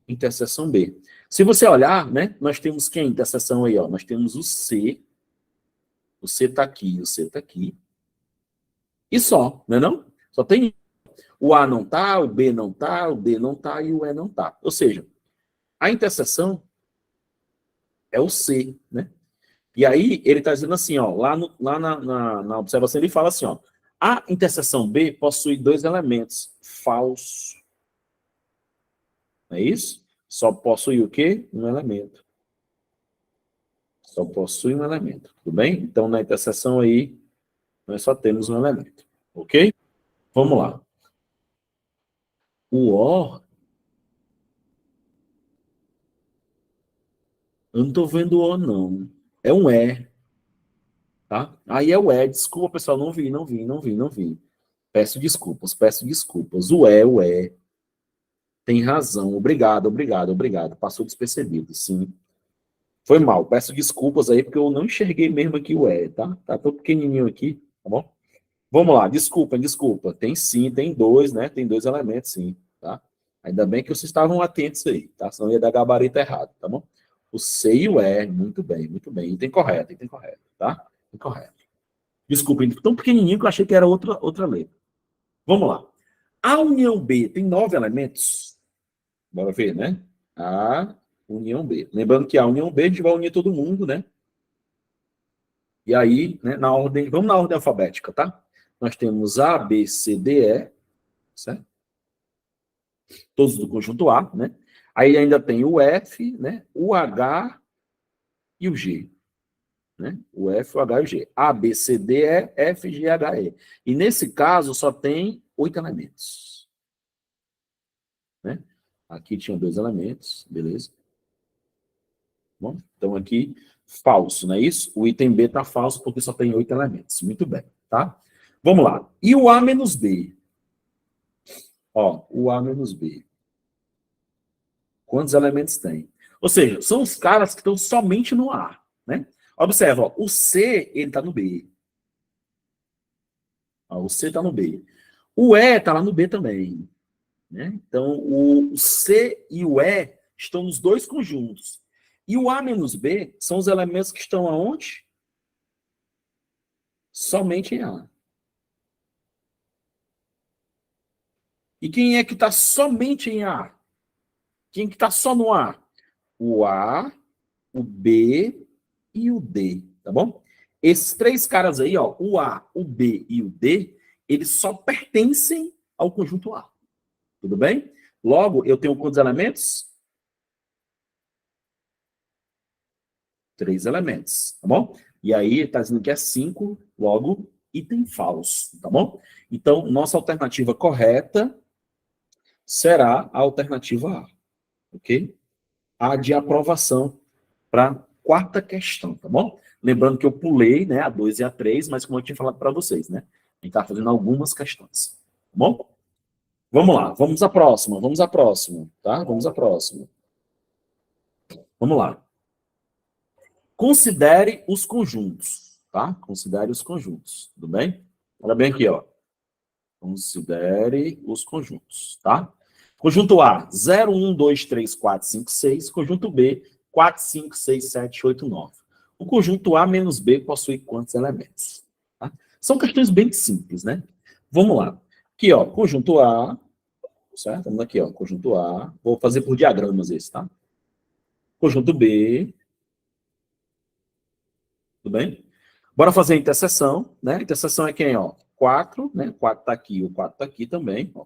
A: interseção B. Se você olhar, né, nós temos quem? Interseção aí, ó. Nós temos o C. O C está aqui, o C está aqui. E só, não é não? Só tem o A não tá, o B não tá, o D não tá e o E não tá. Ou seja, a interseção é o C, né? E aí ele está dizendo assim, ó, lá na observação ele fala assim, ó, a interseção B possui dois elementos, falso. Não é isso? Só possui o quê? Um elemento. Só possui um elemento, tudo bem? Então, na interseção aí, nós só temos um elemento, ok? Vamos lá. O O, eu não estou vendo o O, não. É um E, tá? Aí é o E, desculpa, pessoal, não vi. Peço desculpas, peço desculpas. O é. Tem razão. Obrigado, obrigado, obrigado. Passou despercebido, sim. Foi mal. Peço desculpas aí, porque eu não enxerguei mesmo aqui o é, tá? Tá tão pequenininho aqui, tá bom? Vamos lá, desculpa, desculpa. Tem sim, tem dois, né? Tem dois elementos, sim, tá? Ainda bem que vocês estavam atentos aí, tá? Senão ia dar gabarito errado, tá bom? O C e o E, muito bem, muito bem. Item correto, tá? Item correto. Desculpa, tão pequenininho que eu achei que era outra letra. Vamos lá. A união B tem 9 elementos? Bora ver, né? A união B. Lembrando que a união B a gente vai unir todo mundo, né? E aí, né, vamos na ordem alfabética, tá? Nós temos A, B, C, D, E, certo? Todos do conjunto A, né? Aí ainda tem o F, né? O H e o G, né? O F, o H e o G. A, B, C, D, E, F, G, H, E. E nesse caso só tem 8 elementos, né? Aqui tinha 2 elementos, beleza? Bom, então aqui, falso, não é isso? O item B está falso porque só tem 8 elementos. Muito bem, tá? Vamos lá. E o A menos B? Ó, o A menos B. Quantos elementos tem? Ou seja, são os caras que estão somente no A, né? Observa, ó, o C, ele está no B. Ó, o C está no B. O E está lá no B também, né? Então, o C e o E estão nos dois conjuntos. E o A menos B são os elementos que estão aonde? Somente em A. E quem é que está somente em A? Quem que está só no A? O A, o B e o D, tá bom? Esses 3 caras aí, ó, o A, o B e o D, eles só pertencem ao conjunto A. Tudo bem? Logo, eu tenho quantos elementos? 3 elementos, tá bom? E aí, está dizendo que é 5, logo, item falso, tá bom? Então, nossa alternativa correta será a alternativa A, ok? A de aprovação para a quarta questão, tá bom? Lembrando que eu pulei, né, a 2 e a 3, mas como eu tinha falado para vocês, né? A gente está fazendo algumas questões, tá bom? Vamos lá, vamos à próxima, tá? Vamos à próxima. Vamos lá. Considere os conjuntos, tá? Considere os conjuntos, tudo bem? Olha bem aqui, ó. Considere os conjuntos, tá? Conjunto A, 0, 1, 2, 3, 4, 5, 6. Conjunto B, 4, 5, 6, 7, 8, 9. O conjunto A menos B possui quantos elementos? Tá? São questões bem simples, né? Vamos lá. Aqui, ó, conjunto A, certo? Vamos aqui, ó, conjunto A. Vou fazer por diagramas esse, tá? Conjunto B, tudo bem? Bora fazer a interseção, né? A interseção é quem, ó? 4, né? 4 tá aqui, o 4 tá aqui também, ó.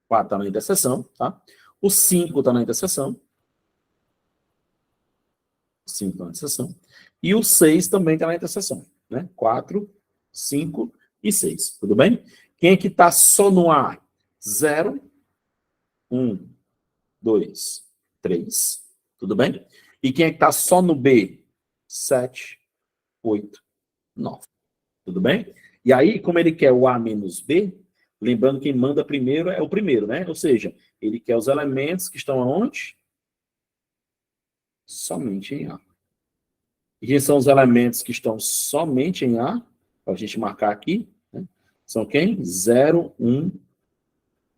A: 4 está na interseção, tá? O 5 está na interseção. 5 está na interseção. E o 6 também está na interseção, né? 4, 5 e 6, tudo bem? Quem é que está só no A? 0, 1, 2, 3, tudo bem? E quem é que está só no B? 7, 8, 9, tudo bem? E aí, como ele quer o A menos B, lembrando que quem manda primeiro é o primeiro, né? Ou seja, ele quer os elementos que estão aonde? Somente em A. E quem são os elementos que estão somente em A? Para a gente marcar aqui, né? São quem? 0, 1,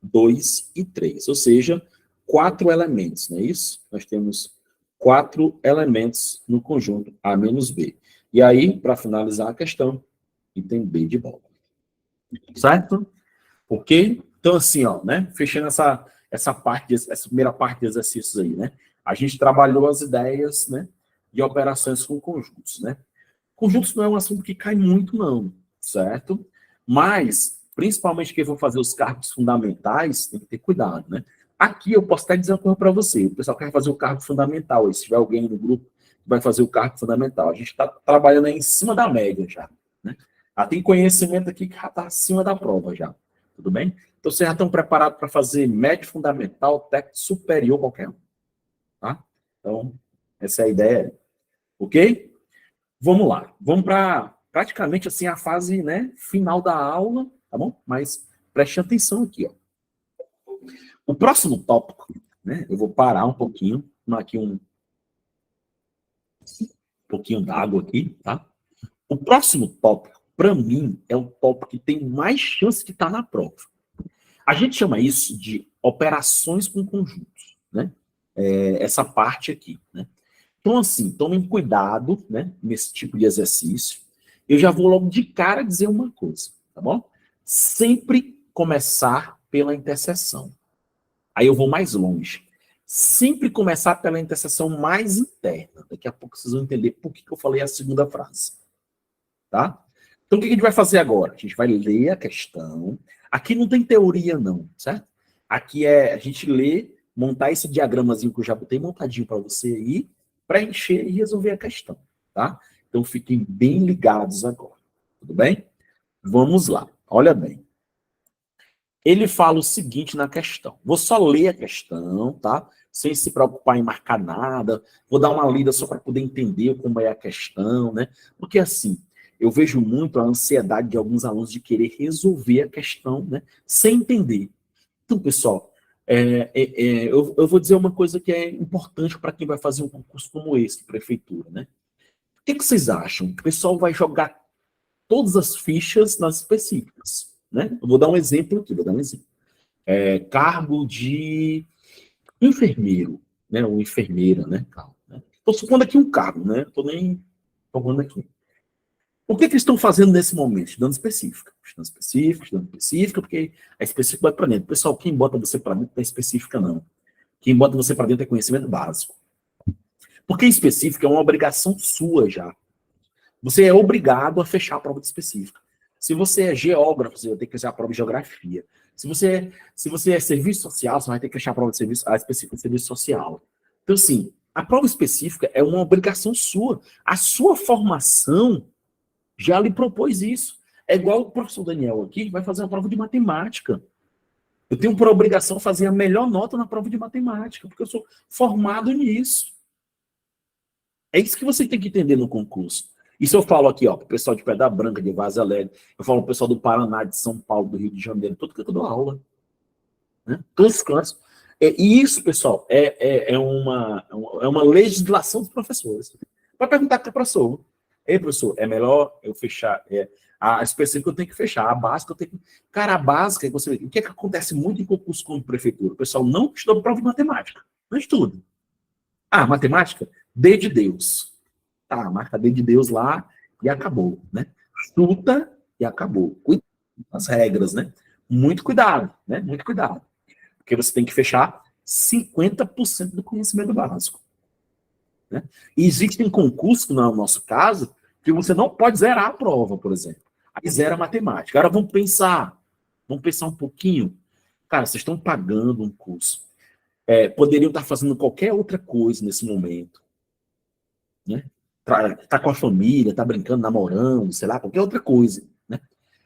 A: 2 e 3. Ou seja, 4 elementos, não é isso? Nós temos 4 elementos no conjunto A menos B. E aí, para finalizar a questão, item B de bola. Certo? Ok? Então, assim, ó, né? Fechando essa primeira parte de exercícios aí, né? A gente trabalhou as ideias, né? De operações com conjuntos, né? Conjuntos não é um assunto que cai muito, não, certo? Mas, principalmente quem for fazer os cargos fundamentais, tem que ter cuidado, né? Aqui eu posso até dizer uma coisa para você. O pessoal quer fazer o cargo fundamental. E se tiver alguém no grupo que vai fazer o cargo fundamental, a gente está trabalhando aí em cima da média já, né? Tem conhecimento aqui que já está acima da prova já. Tudo bem? Então, vocês já estão preparados para fazer médio fundamental, técnico superior, qualquer um. Tá? Então, essa é a ideia. Ok? Vamos lá. Vamos para praticamente assim a fase, né, final da aula. tá bom? Mas preste atenção aqui, ó. O próximo tópico, né? Eu vou parar um pouquinho, tomar aqui um pouquinho d'água aqui, tá? O próximo tópico, para mim, é o tópico que tem mais chance de estar na prova. A gente chama isso de operações com conjuntos, né? Essa parte aqui, né? Então, assim, tomem cuidado, né, nesse tipo de exercício. Eu já vou logo de cara dizer uma coisa, tá bom? Sempre começar pela interseção. Aí eu vou mais longe. Sempre começar pela interseção mais interna. Daqui a pouco vocês vão entender por que eu falei a segunda frase. Tá? Então, o que a gente vai fazer agora? A gente vai ler a questão. Aqui não tem teoria, não, certo? Aqui é a gente ler, montar esse diagramazinho que eu já botei montadinho para você aí, preencher e resolver a questão, tá? Então, fiquem bem ligados agora. Tudo bem? Vamos lá. Olha bem. Ele fala o seguinte na questão. Vou só ler a questão, tá? Sem se preocupar em marcar nada. Vou dar uma lida só para poder entender como é a questão, né? Porque assim, eu vejo muito a ansiedade de alguns alunos de querer resolver a questão, né? Sem entender. Então, pessoal, eu vou dizer uma coisa que é importante para quem vai fazer um concurso como esse, de prefeitura, né? O que vocês acham? O pessoal vai jogar todas as fichas nas específicas, né? Eu vou dar um exemplo aqui, cargo de enfermeiro, né? Ou enfermeira, né? Estou supondo aqui um cargo, né? Estou nem tomando aqui. O que eles estão fazendo nesse momento? Estudando específica. Estudando específica, porque a específica vai para dentro. Pessoal, quem bota você para dentro não é específica, não. Quem bota você para dentro é conhecimento básico. Porque específica é uma obrigação sua já. Você é obrigado a fechar a prova de específica. Se você é geógrafo, você vai ter que fechar a prova de geografia. Se você é serviço social, você vai ter que fechar a prova de serviço, a específica de serviço social. Então, assim, a prova específica é uma obrigação sua. A sua formação já lhe propôs isso. É igual o professor Daniel aqui, que vai fazer uma prova de matemática. Eu tenho por obrigação fazer a melhor nota na prova de matemática, porque eu sou formado nisso. É isso que você tem que entender no concurso. Isso eu falo aqui, ó, pro pessoal de Pedra Branca, de Vaza Alegre, eu falo pro pessoal do Paraná, de São Paulo, do Rio de Janeiro, tudo que eu dou aula. Né? Todos os cantos. E isso, pessoal, é uma legislação dos professores. Vai perguntar para o professor. Ei, professor, é melhor eu fechar a específica eu tenho que fechar, a básica eu tenho que... Cara, a básica, o que é que acontece muito em concurso como prefeitura? O pessoal não estuda prova de matemática. Não estuda. Ah, matemática? D de Deus. Tá, marca D de Deus lá e acabou, né? Chuta e acabou. Cuidado com as regras, né? Muito cuidado, né? Muito cuidado. Porque você tem que fechar 50% do conhecimento básico. Né? E existem concursos, no nosso caso, que você não pode zerar a prova, por exemplo. Aí zera a matemática. Agora vamos pensar um pouquinho. Cara, vocês estão pagando um curso. Poderiam estar fazendo qualquer outra coisa nesse momento. Né? Tá com a família, tá brincando, namorando, sei lá, qualquer outra coisa. Né?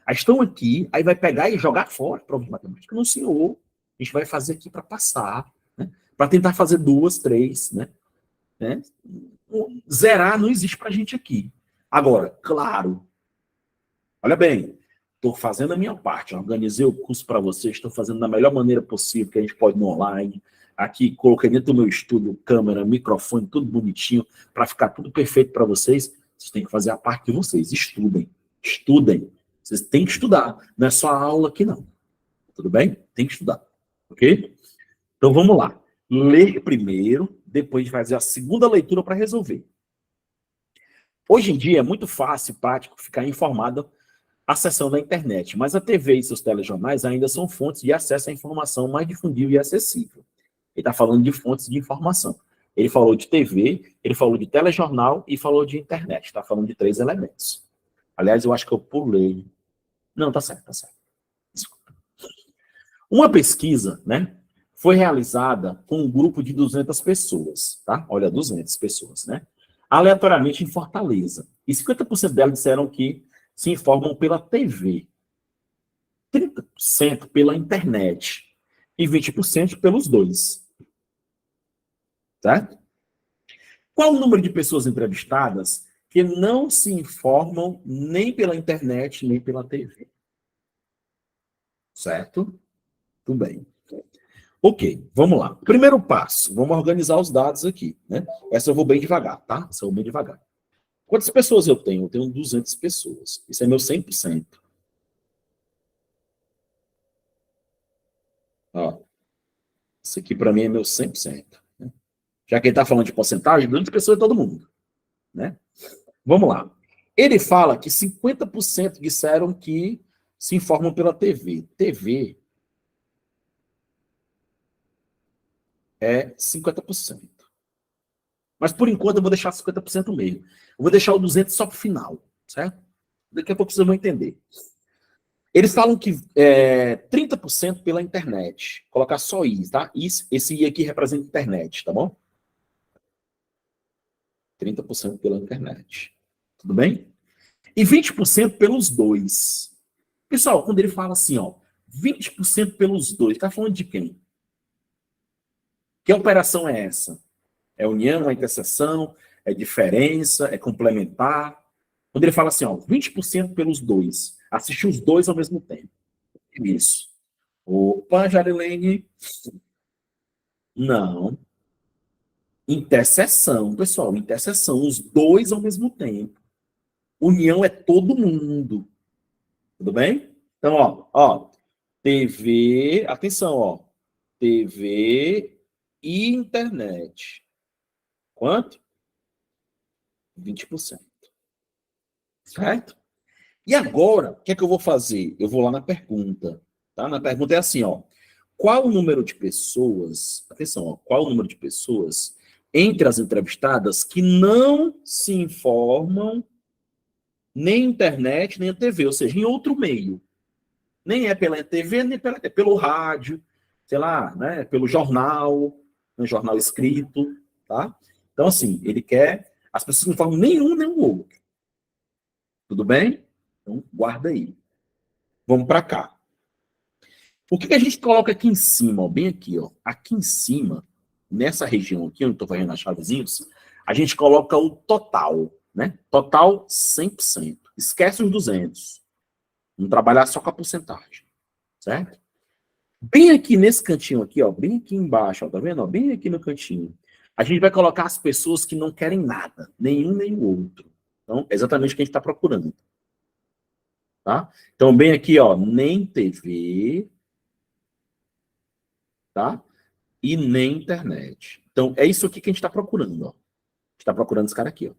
A: Aí estão aqui, aí vai pegar e jogar fora a prova de matemática. Não, senhor. A gente vai fazer aqui para passar. Né? Para tentar fazer 2, 3, né? Zerar não existe para a gente aqui. Agora, claro, olha bem, estou fazendo a minha parte, organizei o curso para vocês, estou fazendo da melhor maneira possível que a gente pode no online. Aqui, coloquei dentro do meu estúdio câmera, microfone, tudo bonitinho, para ficar tudo perfeito para vocês. Vocês têm que fazer a parte de vocês. Estudem. Vocês têm que estudar. Não é só a aula aqui, não. Tudo bem? Tem que estudar. Ok? Então, vamos lá. Ler primeiro, depois de fazer a segunda leitura para resolver. Hoje em dia é muito fácil, prático, ficar informado acessando a internet, mas a TV e seus telejornais ainda são fontes de acesso à informação mais difundível e acessível. Ele está falando de fontes de informação. Ele falou de TV, ele falou de telejornal e falou de internet. Está falando de 3 elementos. Aliás, eu acho que eu pulei. Não, tá certo. Desculpa. Uma pesquisa, né, foi realizada com um grupo de 200 pessoas, tá? Olha, 200 pessoas, né? Aleatoriamente em Fortaleza. E 50% delas disseram que se informam pela TV, 30% pela internet e 20% pelos dois. Certo? Qual o número de pessoas entrevistadas que não se informam nem pela internet, nem pela TV? Certo? Tudo bem. Ok, vamos lá. Primeiro passo, vamos organizar os dados aqui, né? Essa eu vou bem devagar, tá? Essa eu vou bem devagar. Quantas pessoas eu tenho? Eu tenho 200 pessoas. Isso é meu 100%. Ó, isso aqui para mim é meu 100%. Né? Já que ele está falando de porcentagem, 200 pessoas é todo mundo, né? Vamos lá. Ele fala que 50% disseram que se informam pela TV. TV é 50%. Mas por enquanto eu vou deixar 50% mesmo. Eu vou deixar o 200 só para o final, certo? Daqui a pouco vocês vão entender. Eles falam que 30% pela internet. Colocar só I, tá? Esse I aqui representa internet, tá bom? 30% pela internet. Tudo bem? E 20% pelos dois. Pessoal, quando ele fala assim, ó, 20% pelos dois, tá falando de quem? Que operação é essa? É união, é interseção, é diferença, é complementar? Quando ele fala assim, ó, 20% pelos dois, assistir os dois ao mesmo tempo. Isso. Opa, Jarilene. Não. Interseção, pessoal, interseção, os dois ao mesmo tempo. União é todo mundo. Tudo bem? Então, ó, TV, atenção, ó. TV e internet. Quanto? 20%. Certo? E agora, o que é que eu vou fazer? Eu vou lá na pergunta. Tá? Na pergunta é assim, ó. Qual o número de pessoas, atenção, ó, qual o número de pessoas entre as entrevistadas que não se informam nem internet, nem a TV, ou seja, em outro meio. Nem é pela TV, nem pelo rádio, sei lá, né, pelo jornal, um jornal escrito, tá? Então, assim, ele quer as pessoas que não falam nenhum nem o outro. Tudo bem? Então, guarda aí. Vamos para cá. O que a gente coloca aqui em cima, ó, bem aqui, ó, aqui em cima, nessa região aqui, onde estou fazendo as chavezinhos, a gente coloca o total, né? Total 100%. Esquece os 200. Vamos trabalhar só com a porcentagem, certo? Bem aqui nesse cantinho aqui, ó, bem aqui embaixo, ó, tá vendo? Ó, bem aqui no cantinho. A gente vai colocar as pessoas que não querem nada, nenhum nem o outro. Então, é exatamente o que a gente está procurando, tá? Então, bem aqui, ó, nem TV, tá? E nem internet. Então, é isso aqui que a gente está procurando, ó. A gente está procurando esse cara aqui, ó.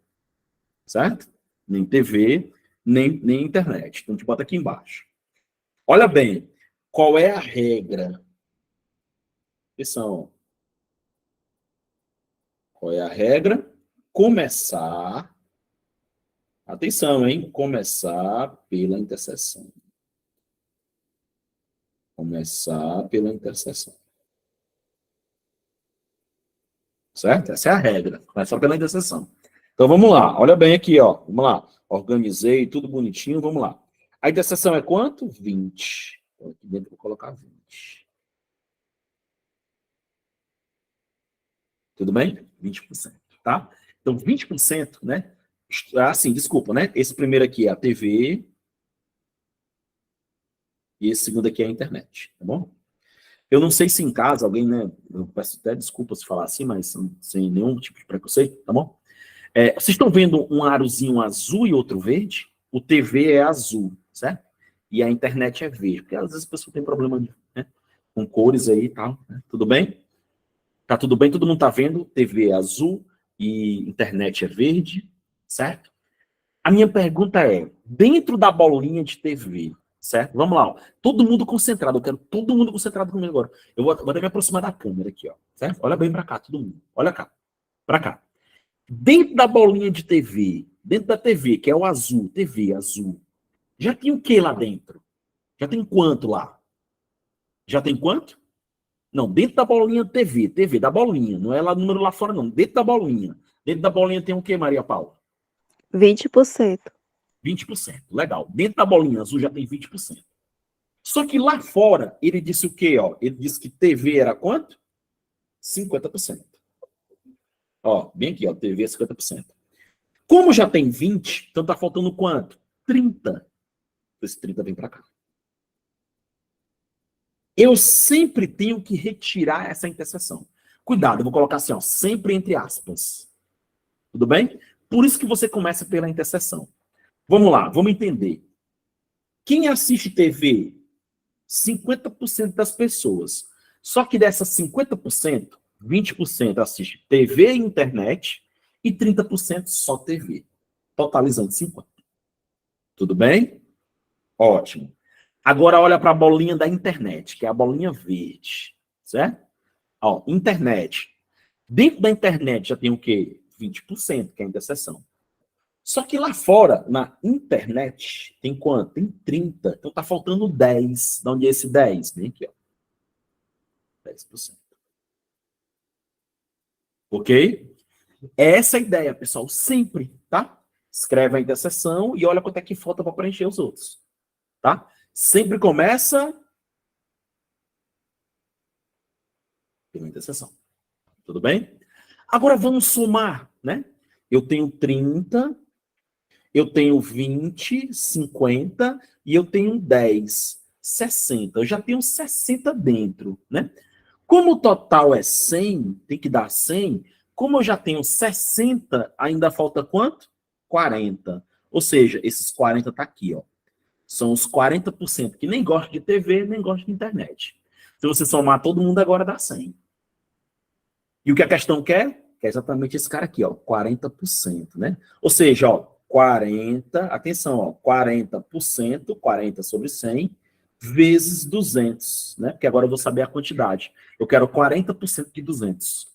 A: Certo? Nem TV, nem internet. Então, a gente bota aqui embaixo. Olha bem, qual é a regra? Atenção. Qual é a regra? Começar. Atenção, hein? Começar pela interseção. Começar pela interseção. Certo? Essa é a regra. Começar pela interseção. Então vamos lá. Olha bem aqui, ó. Vamos lá. Organizei tudo bonitinho. Vamos lá. A interseção é quanto? 20. Então, aqui dentro eu vou colocar 20. Tudo bem? 20%, tá? Então, 20%, né? Assim, desculpa, né? Esse primeiro aqui é a TV e esse segundo aqui é a internet, tá bom? Eu não sei se em casa alguém, né? Eu peço até desculpa se falar assim, mas sem nenhum tipo de preconceito, tá bom? Vocês estão vendo um arozinho azul e outro verde? O TV é azul, certo? E a internet é verde, porque às vezes a pessoa tem problema né, com cores aí e tal. Né? Tudo bem? Tá tudo bem? Todo mundo tá vendo? TV é azul e internet é verde, certo? A minha pergunta é, dentro da bolinha de TV, certo? Vamos lá, ó. Todo mundo concentrado, eu quero todo mundo concentrado comigo agora. Eu vou até me aproximar da câmera aqui, ó, certo? Olha bem para cá, todo mundo. Olha cá, para cá. Dentro da bolinha de TV, dentro da TV, que é o azul, TV azul, já tem o que lá dentro? Já tem quanto lá? Já tem quanto? Não, dentro da bolinha TV, da bolinha, não é lá número lá fora, não. Dentro da bolinha. Dentro da bolinha tem o que, Maria Paula?
B: 20%.
A: 20%. Legal. Dentro da bolinha azul já tem 20%. Só que lá fora, ele disse o quê? Ó? Ele disse que TV era quanto? 50%. Ó, bem aqui, ó, TV é 50%. Como já tem 20, então tá faltando quanto? 30. Esse 30 vem para cá. eu sempre tenho que retirar essa interseção. Cuidado, eu vou colocar assim, ó, sempre entre aspas. Tudo bem? Por isso que você começa pela interseção. Vamos lá, vamos entender. Quem assiste TV? 50% das pessoas. Só que dessas 50%, 20% assiste TV e internet e 30% só TV. Totalizando 50%. Tudo bem? Ótimo. Agora olha para a bolinha da internet, que é a bolinha verde. Certo? Ó, internet. Dentro da internet já tem o quê? 20%, que é a interseção. Só que lá fora, na internet, tem quanto? Tem 30. Então tá faltando 10. De onde é esse 10? Vem aqui, ó. 10%. Ok? É essa a ideia, pessoal. Sempre, tá? Escreve a interseção e olha quanto é que falta para preencher os outros. Tá? Sempre começa pela interseção. Tudo bem? Agora vamos somar, né? Eu tenho 30, eu tenho 20, 50 e eu tenho 10, 60. Eu já tenho 60 dentro, né? Como o total é 100, tem que dar 100. Como eu já tenho 60, ainda falta quanto? 40. Ou seja, esses 40 tá aqui, ó. São os 40% que nem gosta de TV, nem gosta de internet. Se você somar todo mundo agora dá 100. E o que a questão quer? Que é exatamente esse cara aqui, ó, 40%, né? Ou seja, ó, 40, atenção, ó, 40%, 40 sobre 100, vezes 200, né? Porque agora eu vou saber a quantidade. Eu quero 40% de 200.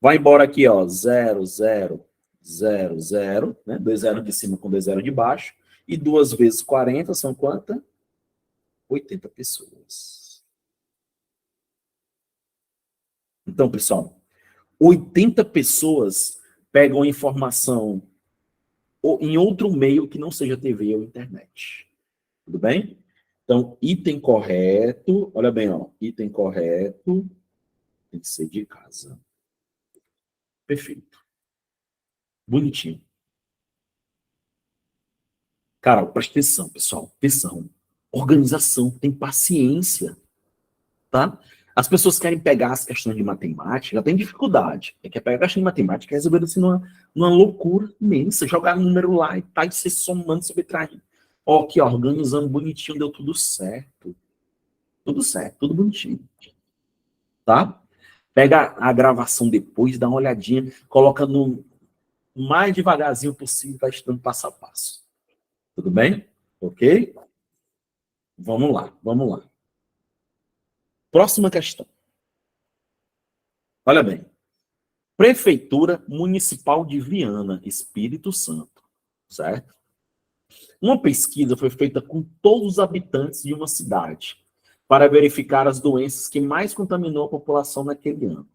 A: Vai embora aqui, ó, 0, 0, 0, 0, né? 2 zeros de cima com 2 zeros de baixo. E 2 vezes 40 são quantas? 80 pessoas. Então, pessoal, 80 pessoas pegam informação em outro meio que não seja TV ou internet. Tudo bem? Então, item correto, olha bem, ó, item correto tem que ser de casa. Perfeito. Bonitinho. Cara, presta atenção, pessoal. Atenção. Organização, tem paciência, tá? As pessoas querem pegar as questões de matemática, já tem dificuldade. Quer pegar a questão de matemática e resolver assim numa loucura imensa, jogar número lá e tá, e se somando, subtraindo. Ó, aqui, ó, organizando bonitinho, deu tudo certo. Tudo certo, tudo bonitinho. Tá? Pega a gravação depois, dá uma olhadinha, coloca no mais devagarzinho possível, vai estudando passo a passo. Tudo bem? Ok? Vamos lá, vamos lá. Próxima questão. Olha bem. Prefeitura Municipal de Viana, Espírito Santo. Certo? Uma pesquisa foi feita com todos os habitantes de uma cidade para verificar as doenças que mais contaminou a população naquele ano.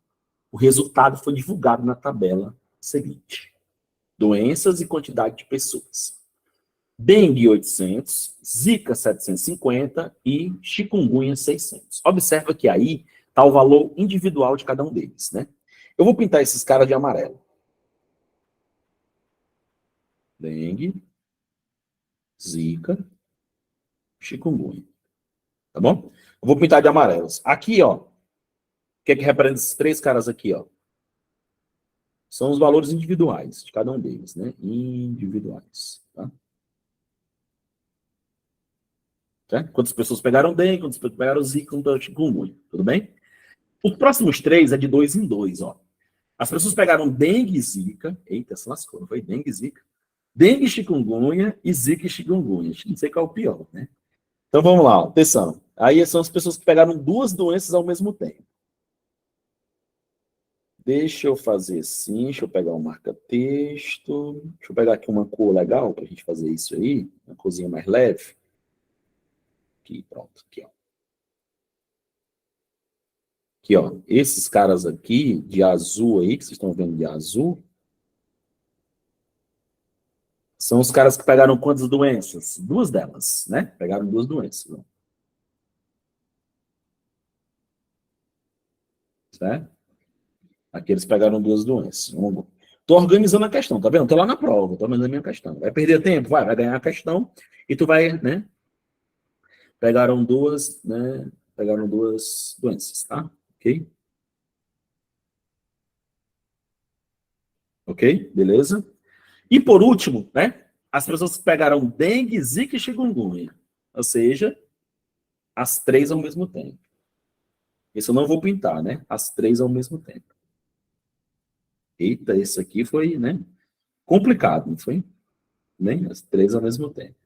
A: O resultado foi divulgado na tabela seguinte. Doenças e quantidade de pessoas. Dengue 800, Zika 750 e chikungunya 600. Observa que aí está o valor individual de cada um deles, né? Eu vou pintar esses caras de amarelo. Dengue, Zika, chikungunya. Tá bom? Eu vou pintar de amarelos. Aqui, ó. O que é que representa esses três caras aqui, ó? São os valores individuais de cada um deles, né? Individuais, tá? Certo? Quantas pessoas pegaram dengue, quantas pessoas pegaram Zika, quantas chikungunya, tudo bem? Os próximos três é de 2 em 2, ó. As pessoas pegaram dengue e Zika. Eita, se lascou, não foi dengue e Zika? Dengue, chikungunya e Zika e chikungunya. Não sei qual é o pior, né? Então vamos lá, atenção. Aí são as pessoas que pegaram duas doenças ao mesmo tempo. Deixa eu fazer assim, deixa eu pegar um marca-texto. Deixa eu pegar aqui uma cor legal para a gente fazer isso aí. Uma corzinha mais leve. Aqui, pronto. Aqui, ó. Aqui, ó. Esses caras aqui, de azul aí, que vocês estão vendo de azul, são os caras que pegaram quantas doenças? Duas delas, né? Pegaram duas doenças. Né? Certo? Aqui eles pegaram duas doenças. Tô organizando a questão, tá vendo? Tô lá na prova, tô organizando a minha questão. Vai perder tempo? Vai ganhar a questão e tu vai, né? Pegaram duas, né? pegaram duas doenças, tá? Ok? Ok? Beleza? E por último, né? As pessoas que pegaram dengue, zika e chikungunya. Ou seja, as três ao mesmo tempo. Isso eu não vou pintar, né? As três ao mesmo tempo. Eita, esse aqui foi, né? Complicado, não foi? Né? As três ao mesmo tempo.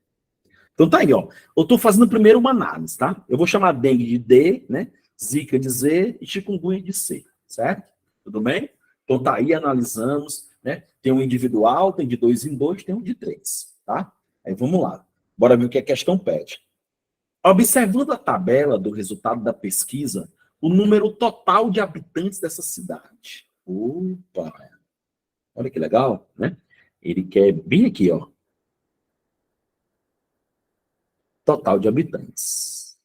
A: Então tá aí, ó. Eu tô fazendo primeiro uma análise, tá? Eu vou chamar dengue de D, né? Zika de Z e chikungunya de C, certo? Tudo bem? Então tá aí, analisamos, né? Tem um individual, tem de 2 em 2, tem um de 3, tá? Aí vamos lá. Bora ver o que a questão pede. Observando a tabela do resultado da pesquisa, o número total de habitantes dessa cidade. Opa! Olha que legal, né? Ele quer bem aqui, ó. Total de habitantes.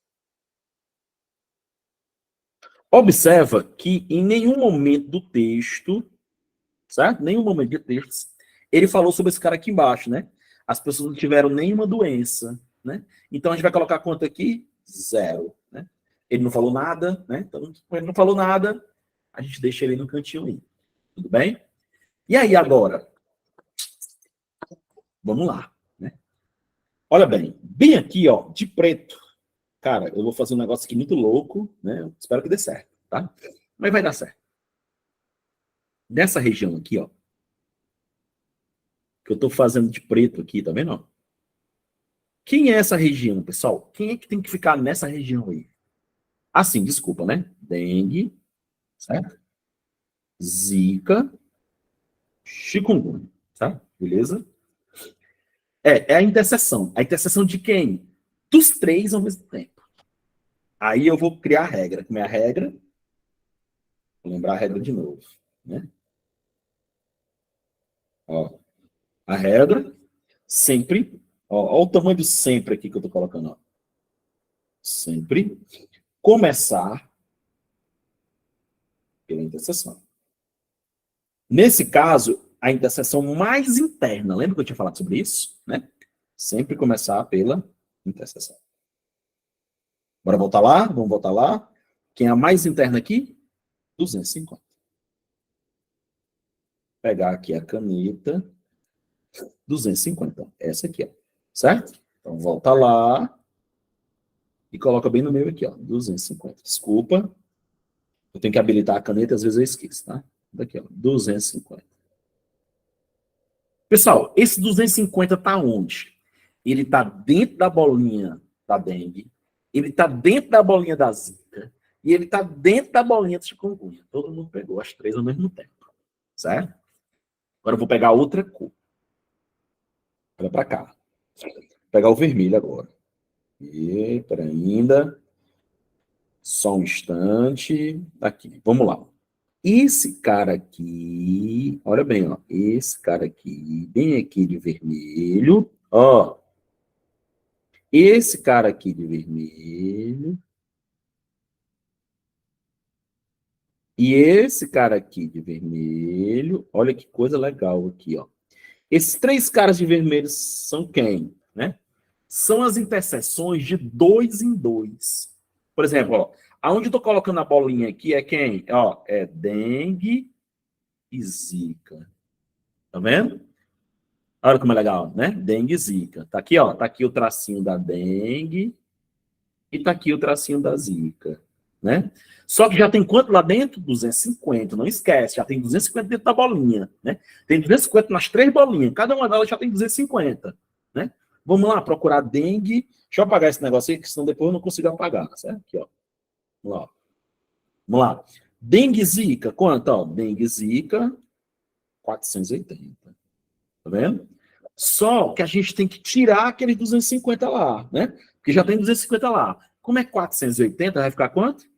A: Observa que em nenhum momento do texto, certo? Nenhum momento do texto, ele falou sobre esse cara aqui embaixo, né? As pessoas não tiveram nenhuma doença, né? Então a gente vai colocar quanto aqui? 0, né? Ele não falou nada, né? Então, como ele não falou nada, a gente deixa ele no cantinho aí. Tudo bem? E aí agora? Vamos lá, né? Olha bem aqui, ó, de preto. Cara, eu vou fazer um negócio aqui muito louco, né? Eu espero que dê certo, tá? Mas vai dar certo. Nessa região aqui, ó, que eu tô fazendo de preto aqui, tá vendo? Quem é essa região, pessoal? Quem é que tem que ficar nessa região aí? Assim, desculpa, né? Dengue, certo? Zika, chikungunya, tá? Beleza? É a interseção. A interseção de quem? Dos três ao mesmo tempo. Aí eu vou criar a regra. Como é a regra? Vou lembrar a regra de novo, né? Ó, a regra sempre, ó o tamanho do sempre aqui que eu tô colocando, ó. Sempre começar pela interseção. Nesse caso, a interseção mais interna, lembra que eu tinha falado sobre isso? Né? Sempre começar pela interseção. Bora voltar lá? Vamos voltar lá. Quem é a mais interna aqui? 250. Pegar aqui a caneta. 250. Essa aqui, ó. Certo? Então, volta lá. E coloca bem no meio aqui, ó. 250. Desculpa. Eu tenho que habilitar a caneta, às vezes eu esqueço, tá? Daqui, ó. 250. Pessoal, esse 250 tá onde? Ele tá dentro da bolinha da dengue, ele tá dentro da bolinha da zika, e ele tá dentro da bolinha do chikungunya. Todo mundo pegou as três ao mesmo tempo, certo? Agora eu vou pegar outra cor. Olha para cá. Vou pegar o vermelho agora. E, para ainda. Só um instante. Aqui, vamos lá. Esse cara aqui, olha bem, ó. Esse cara aqui, bem aqui de vermelho, ó. Esse cara aqui de vermelho. E esse cara aqui de vermelho. Olha que coisa legal aqui, ó. Esses três caras de vermelho são quem? Né? São as interseções de 2 em 2. Por exemplo, ó, aonde eu tô colocando a bolinha aqui é quem? Ó, é dengue e zika. Tá vendo? Olha como é legal, né? Dengue e zika. Tá aqui, ó. Tá aqui o tracinho da dengue e tá aqui o tracinho da zika, né? Só que já tem quanto lá dentro? 250, não esquece, já tem 250 dentro da bolinha, né? Tem 250 nas três bolinhas, cada uma delas já tem 250, né? Vamos lá, procurar dengue. Deixa eu apagar esse negócio aí, que senão depois eu não consigo apagar, certo? Aqui, ó. Vamos lá. Vamos lá. Dengue zika, quanto? Ó, dengue zika, 480. Tá vendo? Só que a gente tem que tirar aqueles 250 lá, né? Porque já tem 250 lá. Como é 480, vai ficar quanto?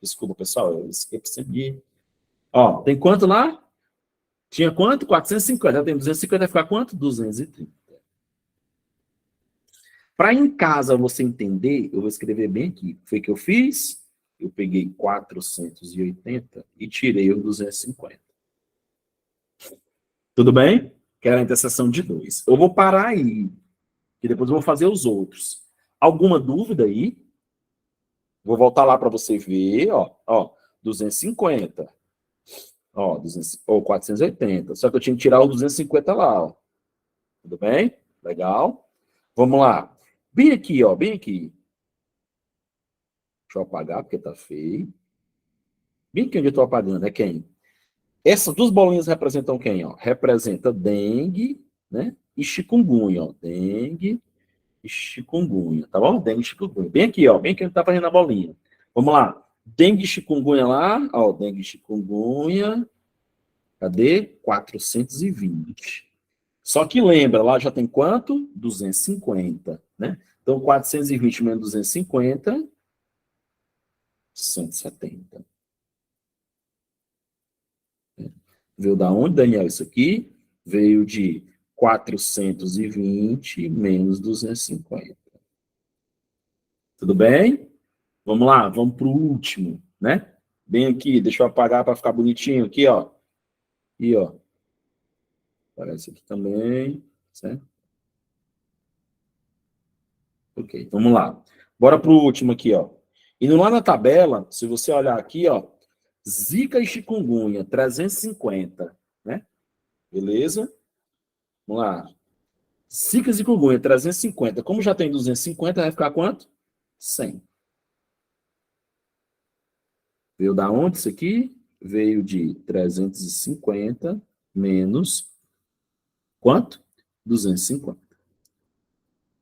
A: Desculpa, pessoal, eu esqueci de... Ó, tem quanto lá? Tinha quanto? 450. Já tem 250, vai ficar quanto? 230. Para em casa você entender, eu vou escrever bem aqui. Foi o que eu fiz? Eu peguei 480 e tirei o 250. Tudo bem? Que era a interseção de 2. Eu vou parar aí, que depois eu vou fazer os outros. Alguma dúvida aí? Vou voltar lá para você ver, ó, 250. Ó, 200, ou 480. Só que eu tinha que tirar o 250 lá, ó. Tudo bem? Legal. Vamos lá. Bem aqui, ó, bem aqui. Deixa eu apagar, porque tá feio. Bem aqui onde eu estou apagando, é quem? Essas duas bolinhas representam quem, ó? Representa dengue, né? E chikungunya, ó. Dengue e chikungunya, tá bom? Dengue e chikungunya. Bem aqui, ó. Bem aqui onde tá fazendo a bolinha. Vamos lá. Dengue e chikungunya lá, ó. Dengue e chikungunya. Cadê? 420. Só que lembra, lá já tem quanto? 250, né? Então, 420 menos 250, 170. Veio da onde, Daniel, isso aqui? Veio de 420 menos 250. Tudo bem? Vamos lá, vamos para o último, né? Bem aqui, deixa eu apagar para ficar bonitinho aqui, ó. E, ó. Aparece aqui também, certo? Ok, vamos lá. Bora para o último aqui, ó. Indo lá na tabela, se você olhar aqui, ó, Zika e chikungunya, 350, né? Beleza? Vamos lá. Zika e chikungunya, 350. Como já tem 250, vai ficar quanto? 100. Veio da onde isso aqui? Veio de 350 menos quanto? 250.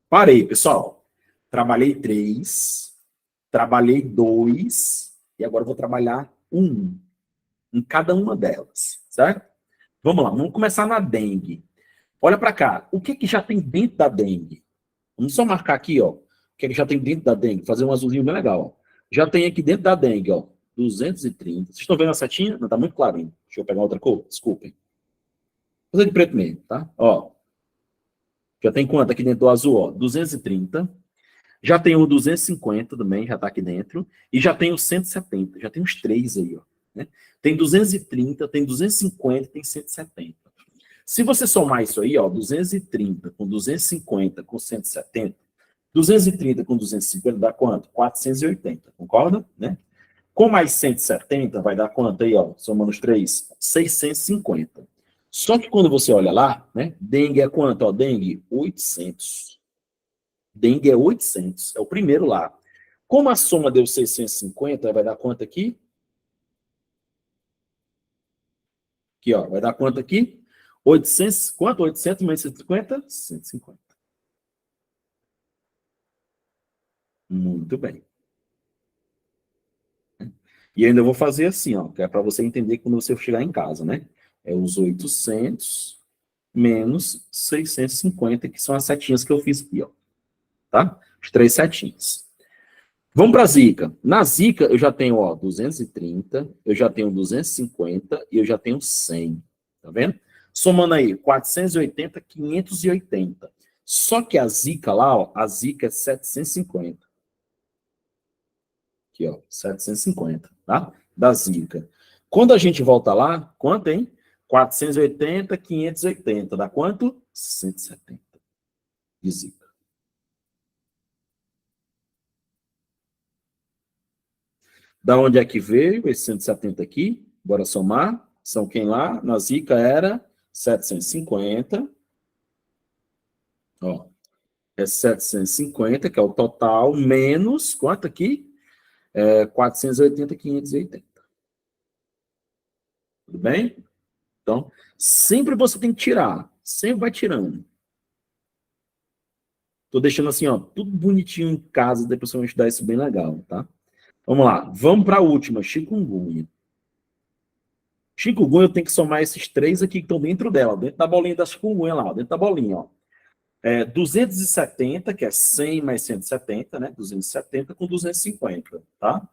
A: Parei, pessoal. Trabalhei 3, trabalhei 2 e agora vou trabalhar 1 em cada uma delas, certo? Vamos lá, vamos começar na dengue. Olha para cá, o que já tem dentro da dengue? Vamos só marcar aqui, ó, o que já tem dentro da dengue, fazer um azulzinho bem legal, ó. Já tem aqui dentro da dengue, ó, 230. Vocês estão vendo a setinha? Não, tá muito clarinho. Deixa eu pegar outra cor, desculpem. Vou fazer de preto mesmo, tá? Ó, já tem quanto aqui dentro do azul, ó? 230. Já tem o 250 também, já tá aqui dentro. E já tem o 170, já tem os três aí, ó. Né? Tem 230, tem 250, tem 170. Se você somar isso aí, ó, 230 com 250 com 170, 230 com 250 dá quanto? 480, concorda? Né? Com mais 170 vai dar quanto aí, ó? Somando os três, 650. Só que quando você olha lá, né? Dengue é quanto? Ó, dengue, 800. Dengue é 800, é o primeiro lá. Como a soma deu 650, vai dar quanto aqui? Aqui, ó, vai dar quanto aqui? 800, quanto? 800 menos 150? 150. Muito bem. E ainda vou fazer assim, ó, que é para você entender quando você chegar em casa, né? É os 800 menos 650, que são as setinhas que eu fiz aqui, ó. Tá? As três setinhas. Vamos para a Zika. Na Zika, eu já tenho, ó, 230, eu já tenho 250 e eu já tenho 100. Tá vendo? Somando aí, 480, 580. Só que a Zika lá, ó, a Zika é 750. Aqui, ó, 750, tá? Da Zika. Quando a gente volta lá, quanto, hein? 480, 580. Dá quanto? 170 de Zika. Da onde é que veio esse 170 aqui? Bora somar. São quem lá? Na Zika era 750. Ó, é 750, que é o total, menos quanto aqui? 480, 580. Tudo bem? Então, sempre você tem que tirar. Sempre vai tirando. Tô deixando assim, ó, tudo bonitinho em casa, depois você vai estudar isso bem legal, tá? Vamos lá, vamos para a última, chikungunya. Chikungunya eu tenho que somar esses três aqui que estão dentro dela, dentro da bolinha da chikungunya lá, dentro da bolinha, ó. 270, que é 100 mais 170, né? 270 com 250, tá?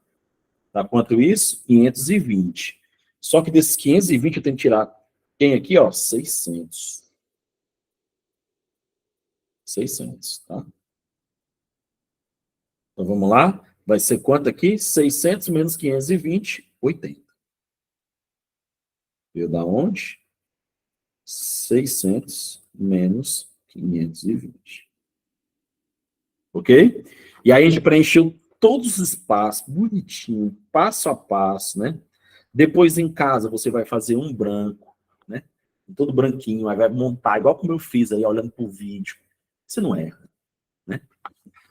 A: Dá quanto isso? 520. Só que desses 520 eu tenho que tirar quem aqui, ó? 600. 600, tá? Então vamos lá. Vai ser quanto aqui? 600 menos 520, 80. Veio da onde? 600 menos 520. Ok? E aí a gente preencheu todos os passos, bonitinho, passo a passo, né? Depois em casa você vai fazer um branco, né? Todo branquinho, aí vai montar, igual como eu fiz aí, olhando pro vídeo. Você não erra, né?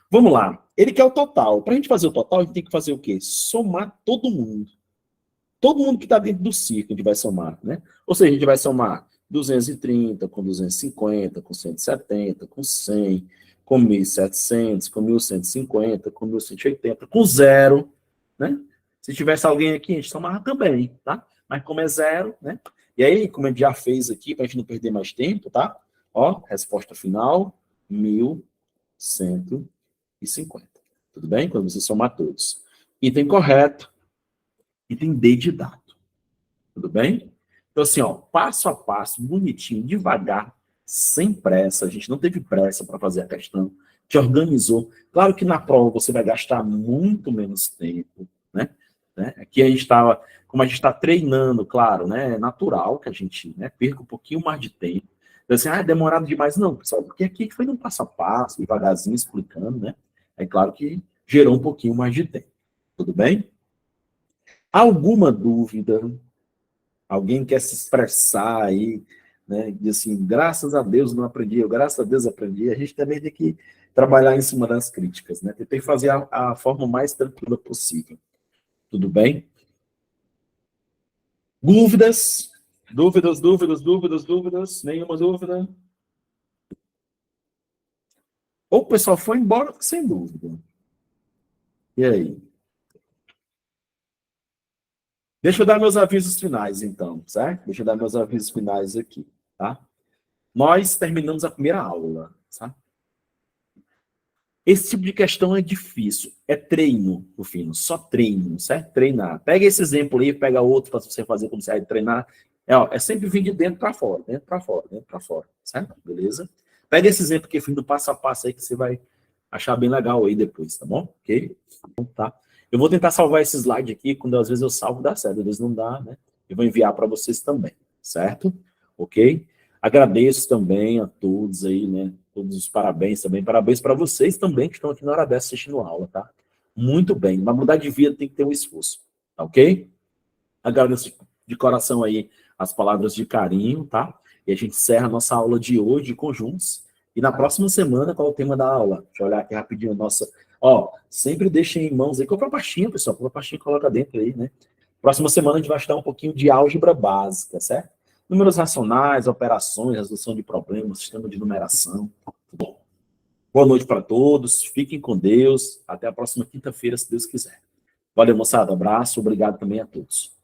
A: Vamos lá. Ele quer o total. Para a gente fazer o total, a gente tem que fazer o quê? Somar todo mundo. Todo mundo que está dentro do círculo a gente vai somar, né? Ou seja, a gente vai somar 230 com 250, com 170, com 100, com 1.700, com 1.150, com 1.180, com zero, né? Se tivesse alguém aqui, a gente somava também, tá? Mas como é zero, né? E aí, como a gente já fez aqui, para a gente não perder mais tempo, tá? Ó, resposta final, 1.150. Tudo bem? Quando você somar todos. Item correto, item D de dado. Tudo bem? Então, assim, ó, passo a passo, bonitinho, devagar, sem pressa. A gente não teve pressa para fazer a questão. Te organizou. Claro que na prova você vai gastar muito menos tempo, né? Aqui a gente estava, como a gente está treinando, claro, né? É natural que a gente, né, perca um pouquinho mais de tempo. Então, assim, é demorado demais. Não, pessoal, porque aqui foi num passo a passo, devagarzinho, explicando, né? É claro que gerou um pouquinho mais de tempo. Tudo bem? Alguma dúvida? Alguém quer se expressar aí, né? Diz assim, graças a Deus não aprendi, eu graças a Deus aprendi. A gente também tem que trabalhar em cima das críticas, né? Tem que fazer a forma mais tranquila possível. Tudo bem? Dúvidas? Dúvidas, dúvidas, dúvidas, dúvidas? Nenhuma dúvida? Ou o pessoal foi embora sem dúvida. E aí? Deixa eu dar meus avisos finais, então, certo? Deixa eu dar meus avisos finais aqui, tá? Nós terminamos a primeira aula, sabe? Esse tipo de questão é difícil. É treino, no fim, só treino, certo? Treinar. Pega esse exemplo aí, pega outro para você fazer como você vai treinar. É sempre vir de dentro para fora, dentro para fora, dentro para fora, certo? Beleza? Pega esse exemplo que eu fiz do passo a passo aí que você vai achar bem legal aí depois, tá bom? Ok? Então, tá. Eu vou tentar salvar esse slide aqui, quando às vezes eu salvo dá certo, às vezes não dá, né? Eu vou enviar para vocês também, certo? Ok? Agradeço também a todos aí, né? Todos os parabéns também. Parabéns para vocês também que estão aqui na hora dessa assistindo a aula, tá? Muito bem. Mas mudar de vida tem que ter um esforço, tá ok? Agradeço de coração aí as palavras de carinho, tá? E a gente encerra a nossa aula de hoje conjuntos. E na próxima semana, qual é o tema da aula? Deixa eu olhar aqui rapidinho a nossa. Ó, sempre deixem em mãos aí. Compra a pastinha, pessoal. Compra a pastinha e coloca dentro aí, né? Próxima semana a gente vai estudar um pouquinho de álgebra básica, certo? Números racionais, operações, resolução de problemas, sistema de numeração. Bom, boa noite para todos. Fiquem com Deus. Até a próxima quinta-feira, se Deus quiser. Valeu, moçada. Abraço. Obrigado também a todos.